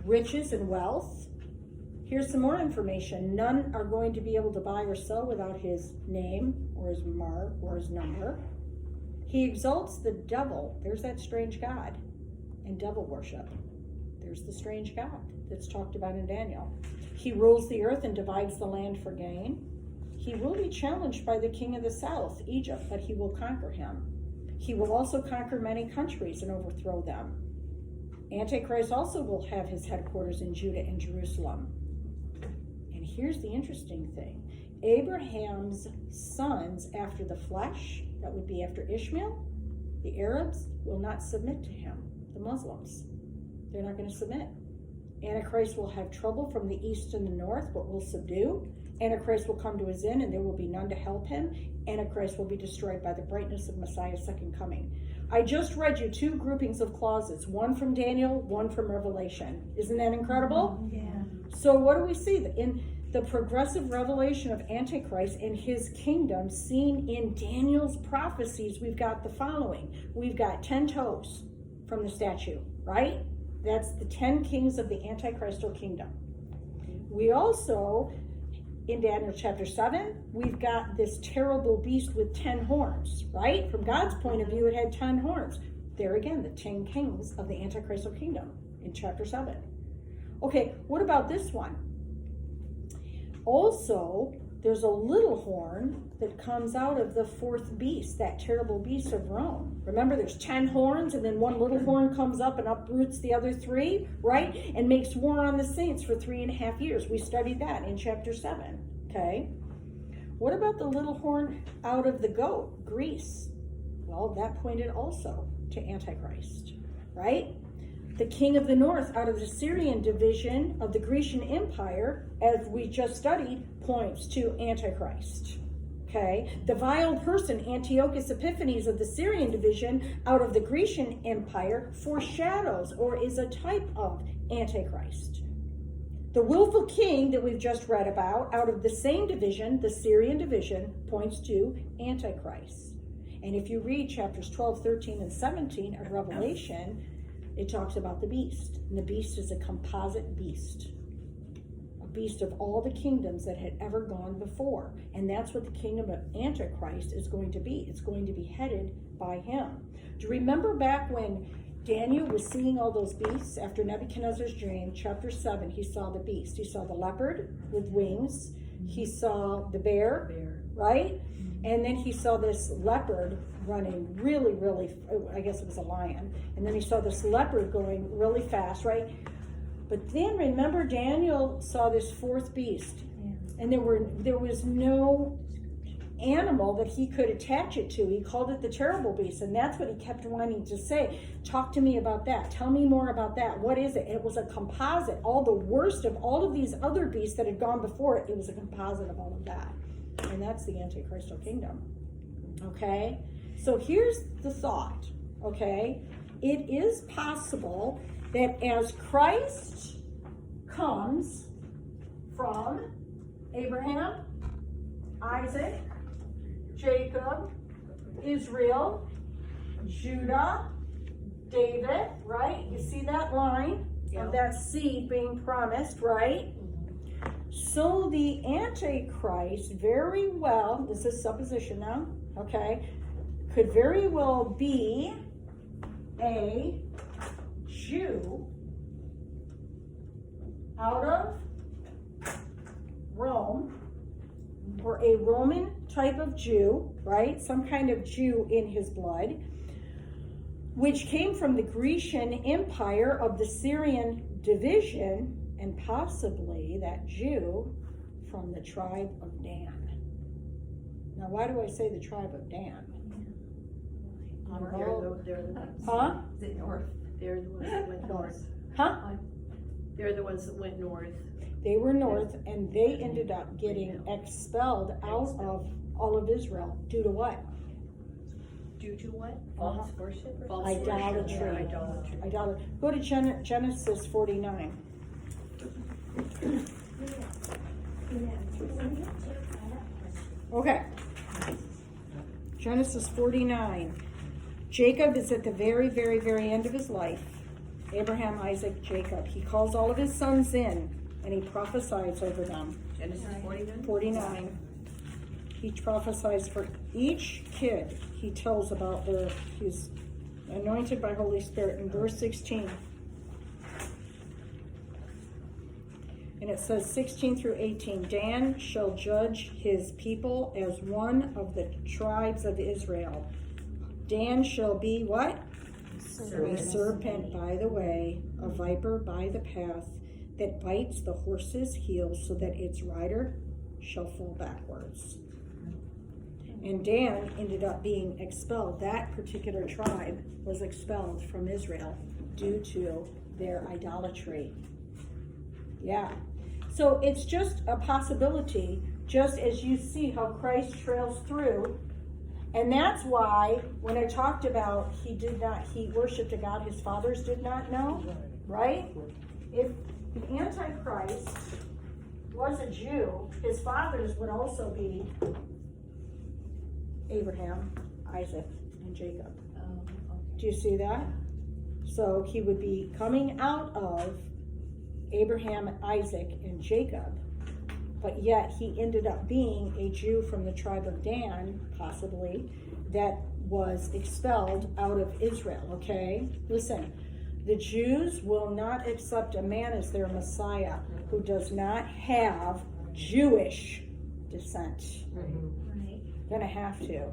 A: riches and wealth. Here's some more information. None are going to be able to buy or sell without his name or his mark or his number. He exalts the devil. There's that strange God and devil worship. There's the strange God that's talked about in Daniel. He rules the earth and divides the land for gain. He will be challenged by the king of the south, Egypt, but he will conquer him. He will also conquer many countries and overthrow them. Antichrist also will have his headquarters in Judah and Jerusalem. And here's the interesting thing. Abraham's sons after the flesh, that would be after Ishmael, the Arabs, will not submit to him. The Muslims, they're not going to submit. Antichrist will have trouble from the east and the north, but will subdue. Antichrist will come to his end, and there will be none to help him. Antichrist will be destroyed by the brightness of Messiah's second coming. I just read you two groupings of clauses, one from Daniel, one from Revelation. Isn't that incredible?
E: Yeah.
A: So what do we see? In the progressive revelation of Antichrist and his kingdom seen in Daniel's prophecies, we've got the following. We've got 10 toes from the statue, right? That's the 10 kings of the Antichristal kingdom. We also, in Daniel chapter 7, we've got this terrible beast with 10 horns, right? From God's point of view, it had 10 horns. There again, the 10 kings of the Antichristal kingdom in chapter 7. Okay, what about this one? Also, there's a little horn that comes out of the fourth beast, that terrible beast of Rome. Remember, there's 10 horns, and then one little horn comes up and uproots the other 3, right? And makes war on the saints for 3.5 years. We studied that in chapter 7, okay? What about the little horn out of the goat, Greece? Well, that pointed also to Antichrist, right? The king of the north out of the Syrian division of the Grecian Empire, as we just studied, points to Antichrist. Okay? The vile person, Antiochus Epiphanes of the Syrian division out of the Grecian Empire, foreshadows or is a type of Antichrist. The willful king that we've just read about out of the same division, the Syrian division, points to Antichrist. And if you read chapters 12, 13, and 17 of Revelation, it talks about the beast. And the beast is a composite beast. A beast of all the kingdoms that had ever gone before. And that's what the kingdom of Antichrist is going to be. It's going to be headed by him. Do you remember back when Daniel was seeing all those beasts after Nebuchadnezzar's dream, chapter 7, he saw the beast. He saw the leopard with wings. He saw the bear, right? And then he saw this leopard running really, really, I guess it was a lion. And then he saw this leopard going really fast, right? But then remember, Daniel saw this fourth beast. And there was no animal that he could attach it to. He called it the terrible beast. And that's what he kept wanting to say. Talk to me about that. Tell me more about that. What is it? It was a composite. All the worst of all of these other beasts that had gone before it, it was a composite of all of that. And that's the Antichristal kingdom. Okay? So here's the thought. Okay? It is possible that as Christ comes from Abraham, Isaac, Jacob, Israel, Judah, David, right? You see that line of that seed being promised, right? So the Antichrist very well, this is supposition now, okay, could very well be a Jew out of Rome, or a Roman type of Jew, right? Some kind of Jew in his blood, which came from the Grecian Empire of the Syrian division, and possibly that Jew from the tribe of Dan. Now, why do I say the tribe of Dan?
C: They're the ones.
A: Huh?
C: Is it north? They're the ones that went north.
A: Huh?
C: They're the ones that went north.
A: They were north, and they ended up getting expelled out of all of Israel. Due to what?
C: Due to what? False worship? False
A: Idolatry.
C: worship. Idolatry.
A: Idolatry. Go to Genesis 49. Okay. Genesis 49. Jacob is at the very, very, very end of his life. Abraham, Isaac, Jacob. He calls all of his sons in, and he prophesies over them.
C: Genesis 49?
A: 49. He prophesies for each kid. He tells about he's anointed by Holy Spirit in verse 16. And it says 16 through 18, Dan shall judge his people as one of the tribes of Israel. Dan shall be what? A serpent by the way, a viper by the path, that bites the horse's heels so that its rider shall fall backwards. And Dan ended up being expelled. That particular tribe was expelled from Israel due to their idolatry. Yeah. So it's just a possibility, just as you see how Christ trails through. And that's why when I talked about he worshiped a God his fathers did not know, right? If the Antichrist was a Jew, his fathers would also be Abraham, Isaac, and Jacob. Do you see that? So he would be coming out of Abraham, Isaac, and Jacob, but yet he ended up being a Jew from the tribe of Dan, possibly, that was expelled out of Israel, okay? Listen, the Jews will not accept a man as their Messiah who does not have Jewish descent.
E: Right.
A: Gonna have to.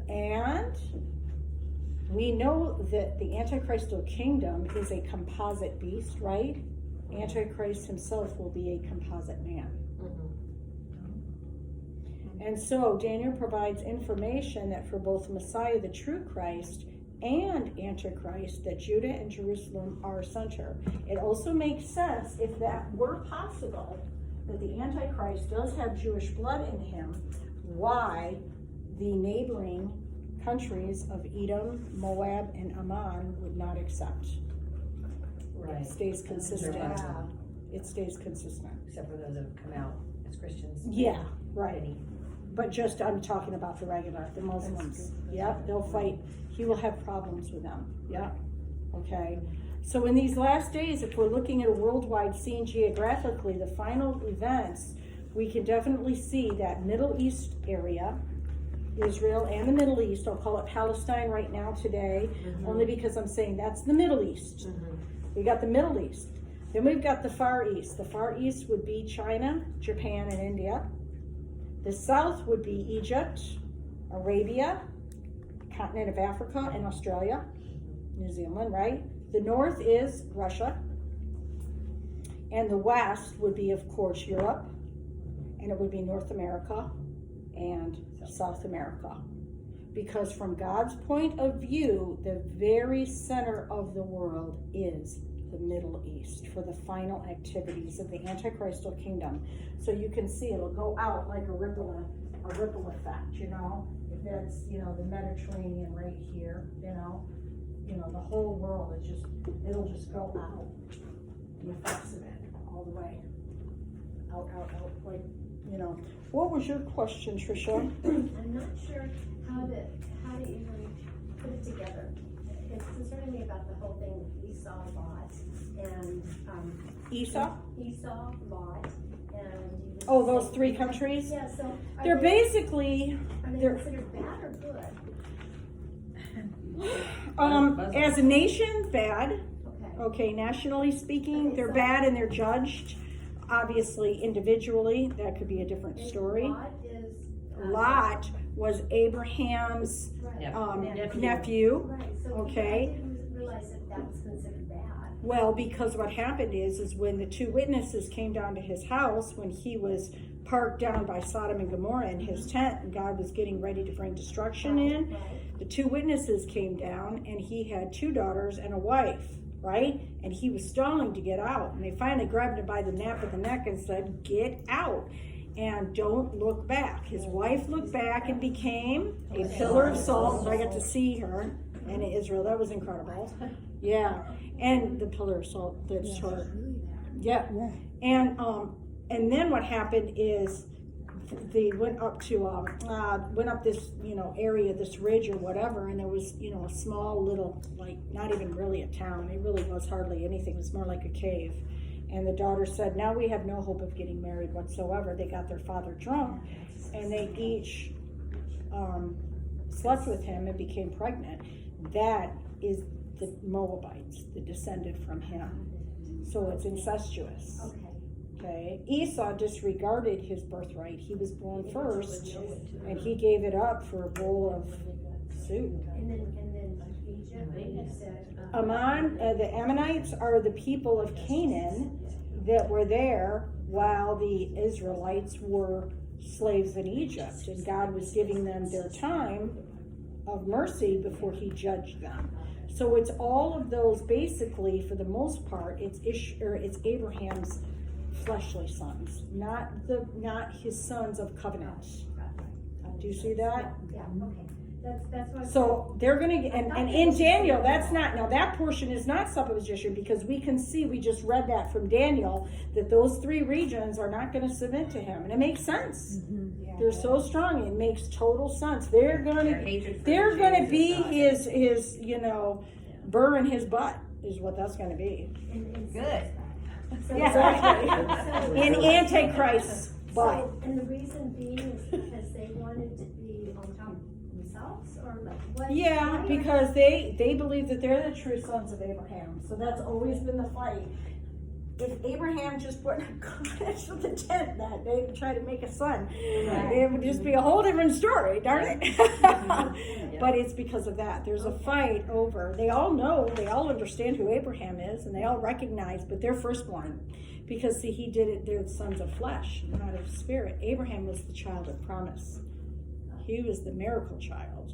A: And we know that the Antichristal kingdom is a composite beast, right? Antichrist himself will be a composite man. And so Daniel provides information that for both Messiah, the true Christ, and Antichrist, that Judah and Jerusalem are center. It also makes sense, if that were possible, that the Antichrist does have Jewish blood in him, why the neighboring countries of Edom, Moab, and Ammon would not accept.
C: Right.
A: It stays consistent.
C: Yeah.
A: It stays consistent.
C: Except for those that have come out as Christians.
A: Yeah, right. But just, I'm talking about the regular, the Muslims. Yep, they'll fight. He will have problems with them. Yep. Okay. So in these last days, if we're looking at a worldwide scene geographically, the final events, we can definitely see that Middle East area, Israel and the Middle East, I'll call it Palestine right now today, only because I'm saying that's the Middle East. We got the Middle East. Then we've got the Far East. The Far East would be China, Japan, and India. The South would be Egypt, Arabia, continent of Africa, and Australia, New Zealand, right? The North is Russia. And the West would be, of course, Europe. And it would be North America and South America. Because from God's point of view, the very center of the world is the Middle East for the final activities of the Antichristal kingdom. So you can see it'll go out like a ripple effect, you know? If that's, you know, the Mediterranean right here, you know, the whole world is just, it'll just go out. The effects of it all the way. Out, like, you know. What was your question, Tricia?
B: I'm not sure how to even put it together. It's concerning me about the whole thing with Esau, Lot, and
A: Esau?
B: Esau, Lot, and
A: Oh, those three countries?
B: Yeah. So
A: They're basically,
B: are they
A: they're
B: considered bad or good?
A: as a nation, bad.
B: Okay.
A: Okay, nationally speaking,
B: Okay,
A: they're
B: so-
A: bad and they're judged. Obviously, individually, that could be a different
B: And
A: story.
B: Lot is
A: Lot was Abraham's
B: right.
C: Yeah.
A: nephew.
B: Right. So
A: Okay.
B: I didn't realize that was considered bad.
A: Well, because what happened is when the two witnesses came down to his house, when he was parked down by Sodom and Gomorrah in his tent, and God was getting ready to bring destruction in,
B: Right.
A: the two witnesses came down, and he had two daughters and a wife, right? And he was stalling to get out, and they finally grabbed him by the nape of the neck and said, "Get out, and don't look back." His wife looked back and became a pillar of salt. I got to see her in Israel. That was incredible. Yeah, and the pillar of salt, that's her. Yeah, and then what happened is they went up this, area, this ridge or whatever, and there was, a small little, like, not even really a town. It really was hardly anything. It was more like a cave. And the daughter said, "Now we have no hope of getting married whatsoever." They got their father drunk, and they each slept with him and became pregnant. That is the Moabites, the descended from him. So it's incestuous.
B: Okay.
A: Okay, Esau disregarded his birthright. He was born first, and he gave it up for a bowl of soup.
B: And then Egypt, he said,
A: The Ammonites are the people of Canaan that were there while the Israelites were slaves in Egypt, and God was giving them their time of mercy before he judged them. So it's all of those, basically, for the most part, it's Abraham's fleshly sons, not his sons of covenant. Do you see that?
B: yeah, okay. That's what.
A: So they're gonna get, and in Daniel, that's not, now that portion is not supposition, because we can see, we just read that from Daniel, that those three regions are not gonna submit to him, and it makes sense. They're so strong, it makes total sense. They're
C: Their
A: gonna
C: hatred for
A: They're
C: the
A: gonna
C: Jews
A: be
C: is not-
A: his burr in his butt, is what that's gonna be.
C: Good.
B: So-
A: Exactly. In Antichrist's butt.
B: So, and the reason being is because they wanted to be on top of themselves, or like what?
A: Yeah,
B: why are-
A: because they believe that they're the true sons of Abraham. So that's always been the fight. If Abraham just put Kodesh with the tent that day to try to make a son, it would just be a whole different story, darn it. But it's because of that. There's a fight over, they all know, they all understand who Abraham is, and they all recognize, but they're firstborn. Because see, he did it, they're the sons of flesh, not of spirit. Abraham was the child of promise. He was the miracle child.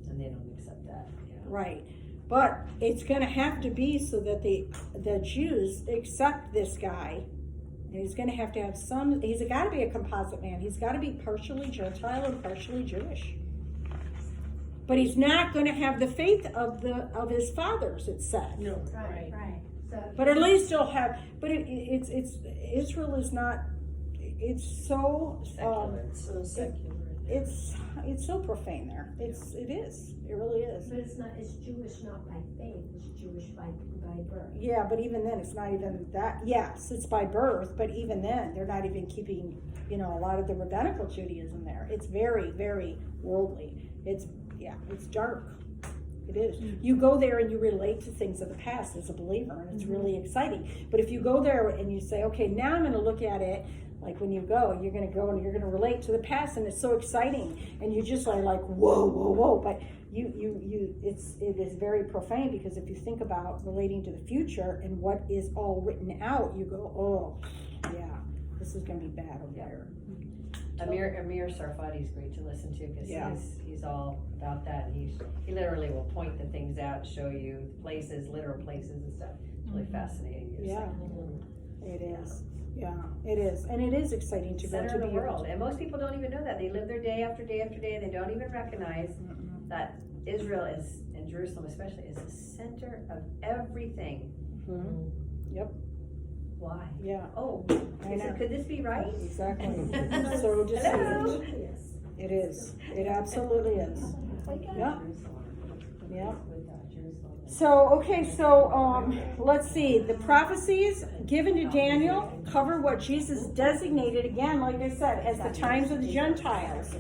C: And they don't accept that.
A: Right. But it's going to have to be so that the Jews accept this guy. And he's going to have some, he's got to be a composite man. He's got to be partially Gentile and partially Jewish. But he's not going to have the faith of his fathers, it said.
D: No.
B: Right, right. So.
A: But at least he'll have, but it's Israel is not, it's so,
C: So secular.
A: it's so profane there. It is. It really is.
B: But it's Jewish not by faith, it's Jewish by birth.
A: Yeah, but even then, it's not even that. Yes, it's by birth, but even then, they're not even keeping, a lot of the rabbinical Judaism there. It's very, very worldly. It's dark. It is. You go there and you relate to things of the past as a believer, and it's really exciting. But if you go there and you say, okay, now I'm going to look at it, like when you go, you're going to go and you're going to relate to the past, and it's so exciting, and you just are like, whoa, whoa, whoa. But it is very profane, because if you think about relating to the future and what is all written out, you go, oh, yeah, this is going to be bad over there.
C: Amir Sarfati is great to listen to, because he's all about that. He literally will point the things out, show you places, literal places and stuff. It's really fascinating.
A: Yeah, it is. Yeah, it is, and it is exciting to go
C: Center
A: to
C: of the
A: the
C: world, and most people don't even know that. They live their day after day after day, and they don't even recognize that Israel is, and Jerusalem especially, is the center of everything.
A: Mm-hmm. Yep.
C: Why?
A: Yeah.
C: Oh,
A: I know.
C: could this be right?
A: Exactly. So deceived.
C: Hello?
A: It is. It absolutely is. Yeah. Yeah. So, let's see. The prophecies given to Daniel cover what Jesus designated, again, like I said, as the times of the Gentiles.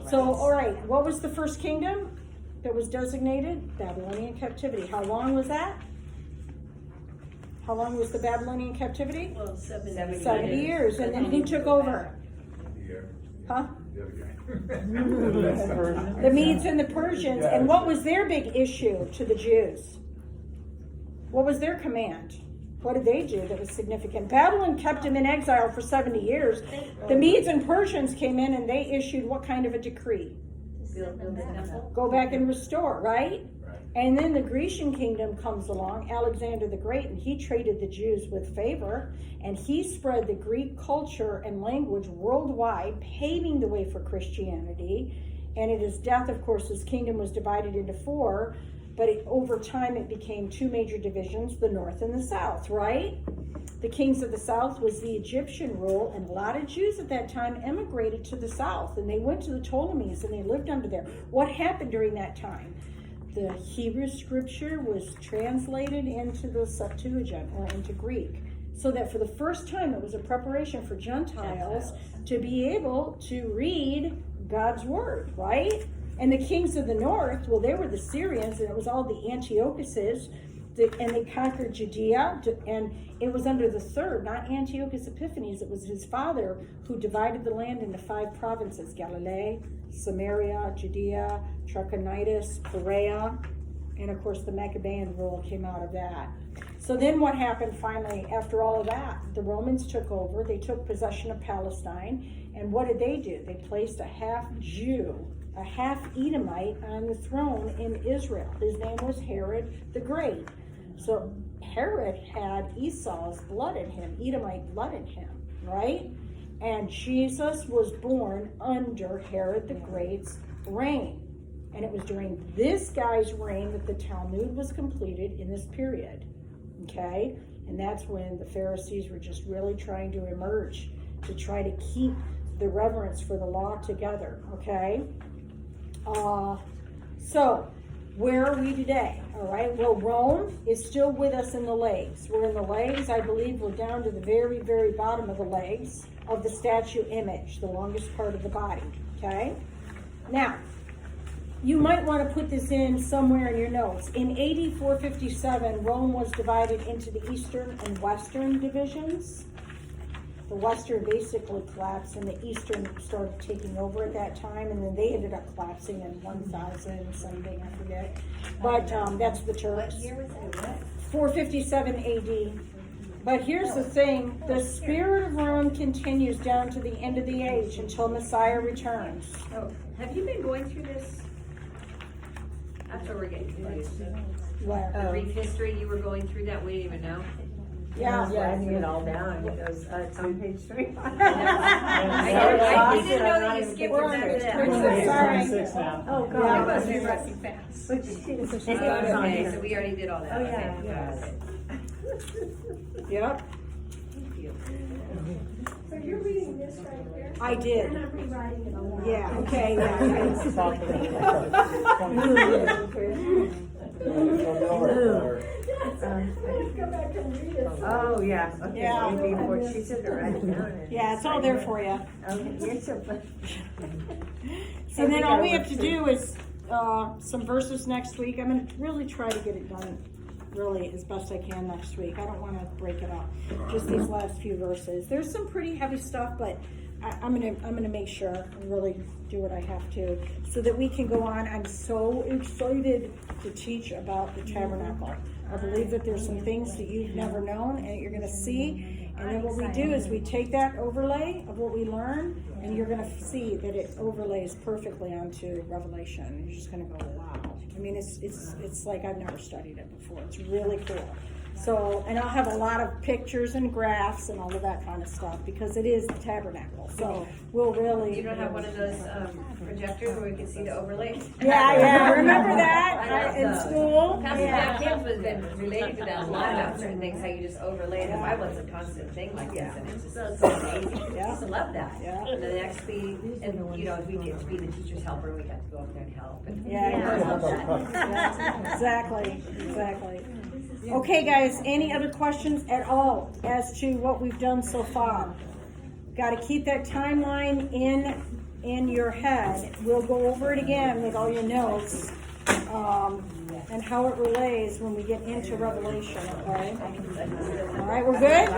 A: So, all right, what was the first kingdom that was designated? Babylonian captivity. How long was that? How long was the Babylonian captivity?
C: Well, 70
A: years. And then who took over? Huh? The Medes and the Persians. And what was their big issue to the Jews? What was their command? What did they do that was significant? Babylon kept them in exile for 70 years. The Medes and Persians came in and they issued what kind of a decree?
C: Build the temple.
A: Go back and restore, right? And then the Grecian kingdom comes along, Alexander the Great, and he traded the Jews with favor, and he spread the Greek culture and language worldwide, paving the way for Christianity. And at his death, of course, his kingdom was divided into four, but over time it became two major divisions, the north and the south, right? The kings of the south was the Egyptian rule, and a lot of Jews at that time emigrated to the south, and they went to the Ptolemies, and they lived under there. What happened during that time? The Hebrew scripture was translated into the Septuagint, or into Greek, so that for the first time it was a preparation for Gentiles to be able to read God's word, right? And the kings of the north, well, they were the Syrians, and it was all the Antiochuses. and they conquered Judea, and it was under the third, not Antiochus Epiphanes, it was his father who divided the land into 5 provinces: Galilee, Samaria, Judea, Trachonitis, Perea, and of course the Maccabean rule came out of that. So then what happened finally after all of that? The Romans took over, they took possession of Palestine, and what did they do? They placed a half Jew, a half Edomite on the throne in Israel. His name was Herod the Great. So Herod had Esau's blood in him, Edomite blood in him, right? And Jesus was born under Herod the Great's reign. And it was during this guy's reign that the Talmud was completed in this period. Okay? And that's when the Pharisees were just really trying to emerge to try to keep the reverence for the law together. Okay? So, where are we today? All right. Well, Rome is still with us in the legs. We're in the legs. I believe we're down to the very, very bottom of the legs of the statue image, the longest part of the body. Okay. Now, you might want to put this in somewhere in your notes. In AD 457, Rome was divided into the eastern and western divisions. The western basically collapsed, and the eastern started taking over at that time, and then they ended up collapsing in 1000 something, I forget. But that's the Turks. 457 AD. But here's the thing: the spirit of Rome continues down to the end of the age until Messiah returns.
C: Oh, have you been going through this? That's where we're getting confused.
A: Where?
C: Brief history, you were going through that, we didn't even know.
A: Yeah.
F: Writing it all down, it goes, it's on page 3.
C: I didn't know that you skipped
A: We're
C: from
A: on
C: that to
A: page
C: that.
A: 26. Sorry.
D: 26 now.
F: Oh,
A: Yeah.
F: God.
C: You must be rushing fast.
F: But she's
C: Okay, so we already did all that.
F: Oh, yeah,
C: Okay,
F: yeah.
C: got it.
A: Yep.
B: So you're reading this right here?
A: I did.
B: And I'm rewriting it all.
A: Yeah. Okay. Yeah.
D: Talk
B: Go back and read it.
F: Oh, yeah, okay,
A: Yeah.
F: before she said to write it down.
A: Yeah. It's all there for you.
F: Okay, you're so funny.
A: So then all we have to do is some verses next week. I'm going to really try to get it done really as best I can next week. I don't want to break it up. Just these last few verses. There's some pretty heavy stuff, but I'm gonna make sure and really do what I have to so that we can go on. I'm so excited to teach about the tabernacle. I believe that there's some things that you've never known and you're gonna see. And then what we do is we take that overlay of what we learn, and you're gonna see that it overlays perfectly onto Revelation. You're just gonna go, wow. I mean, it's like I've never studied it before. It's really cool. So, and I'll have a lot of pictures and graphs and all of that kind of stuff because it is the tabernacle. So we'll really.
C: You don't have one of those projectors where we can see the overlays?
A: Yeah. Remember that
C: I know.
A: in school?
C: Pastor
A: Yeah.
C: Jack Hibbs has been related to that a lot about certain things, how you just overlay the Bible. It's a constant thing like this, and it's just so amazing. I used to love that.
A: Yeah.
C: And the next week, and you know, we get to be the teacher's helper, we got to go up there and help. And
A: Yeah.
C: I love that.
A: Yeah, exactly. Okay, guys, any other questions at all as to what we've done so far? Got to keep that timeline in your head. We'll go over it again with all your notes and how it relates when we get into Revelation, okay? All right, we're good?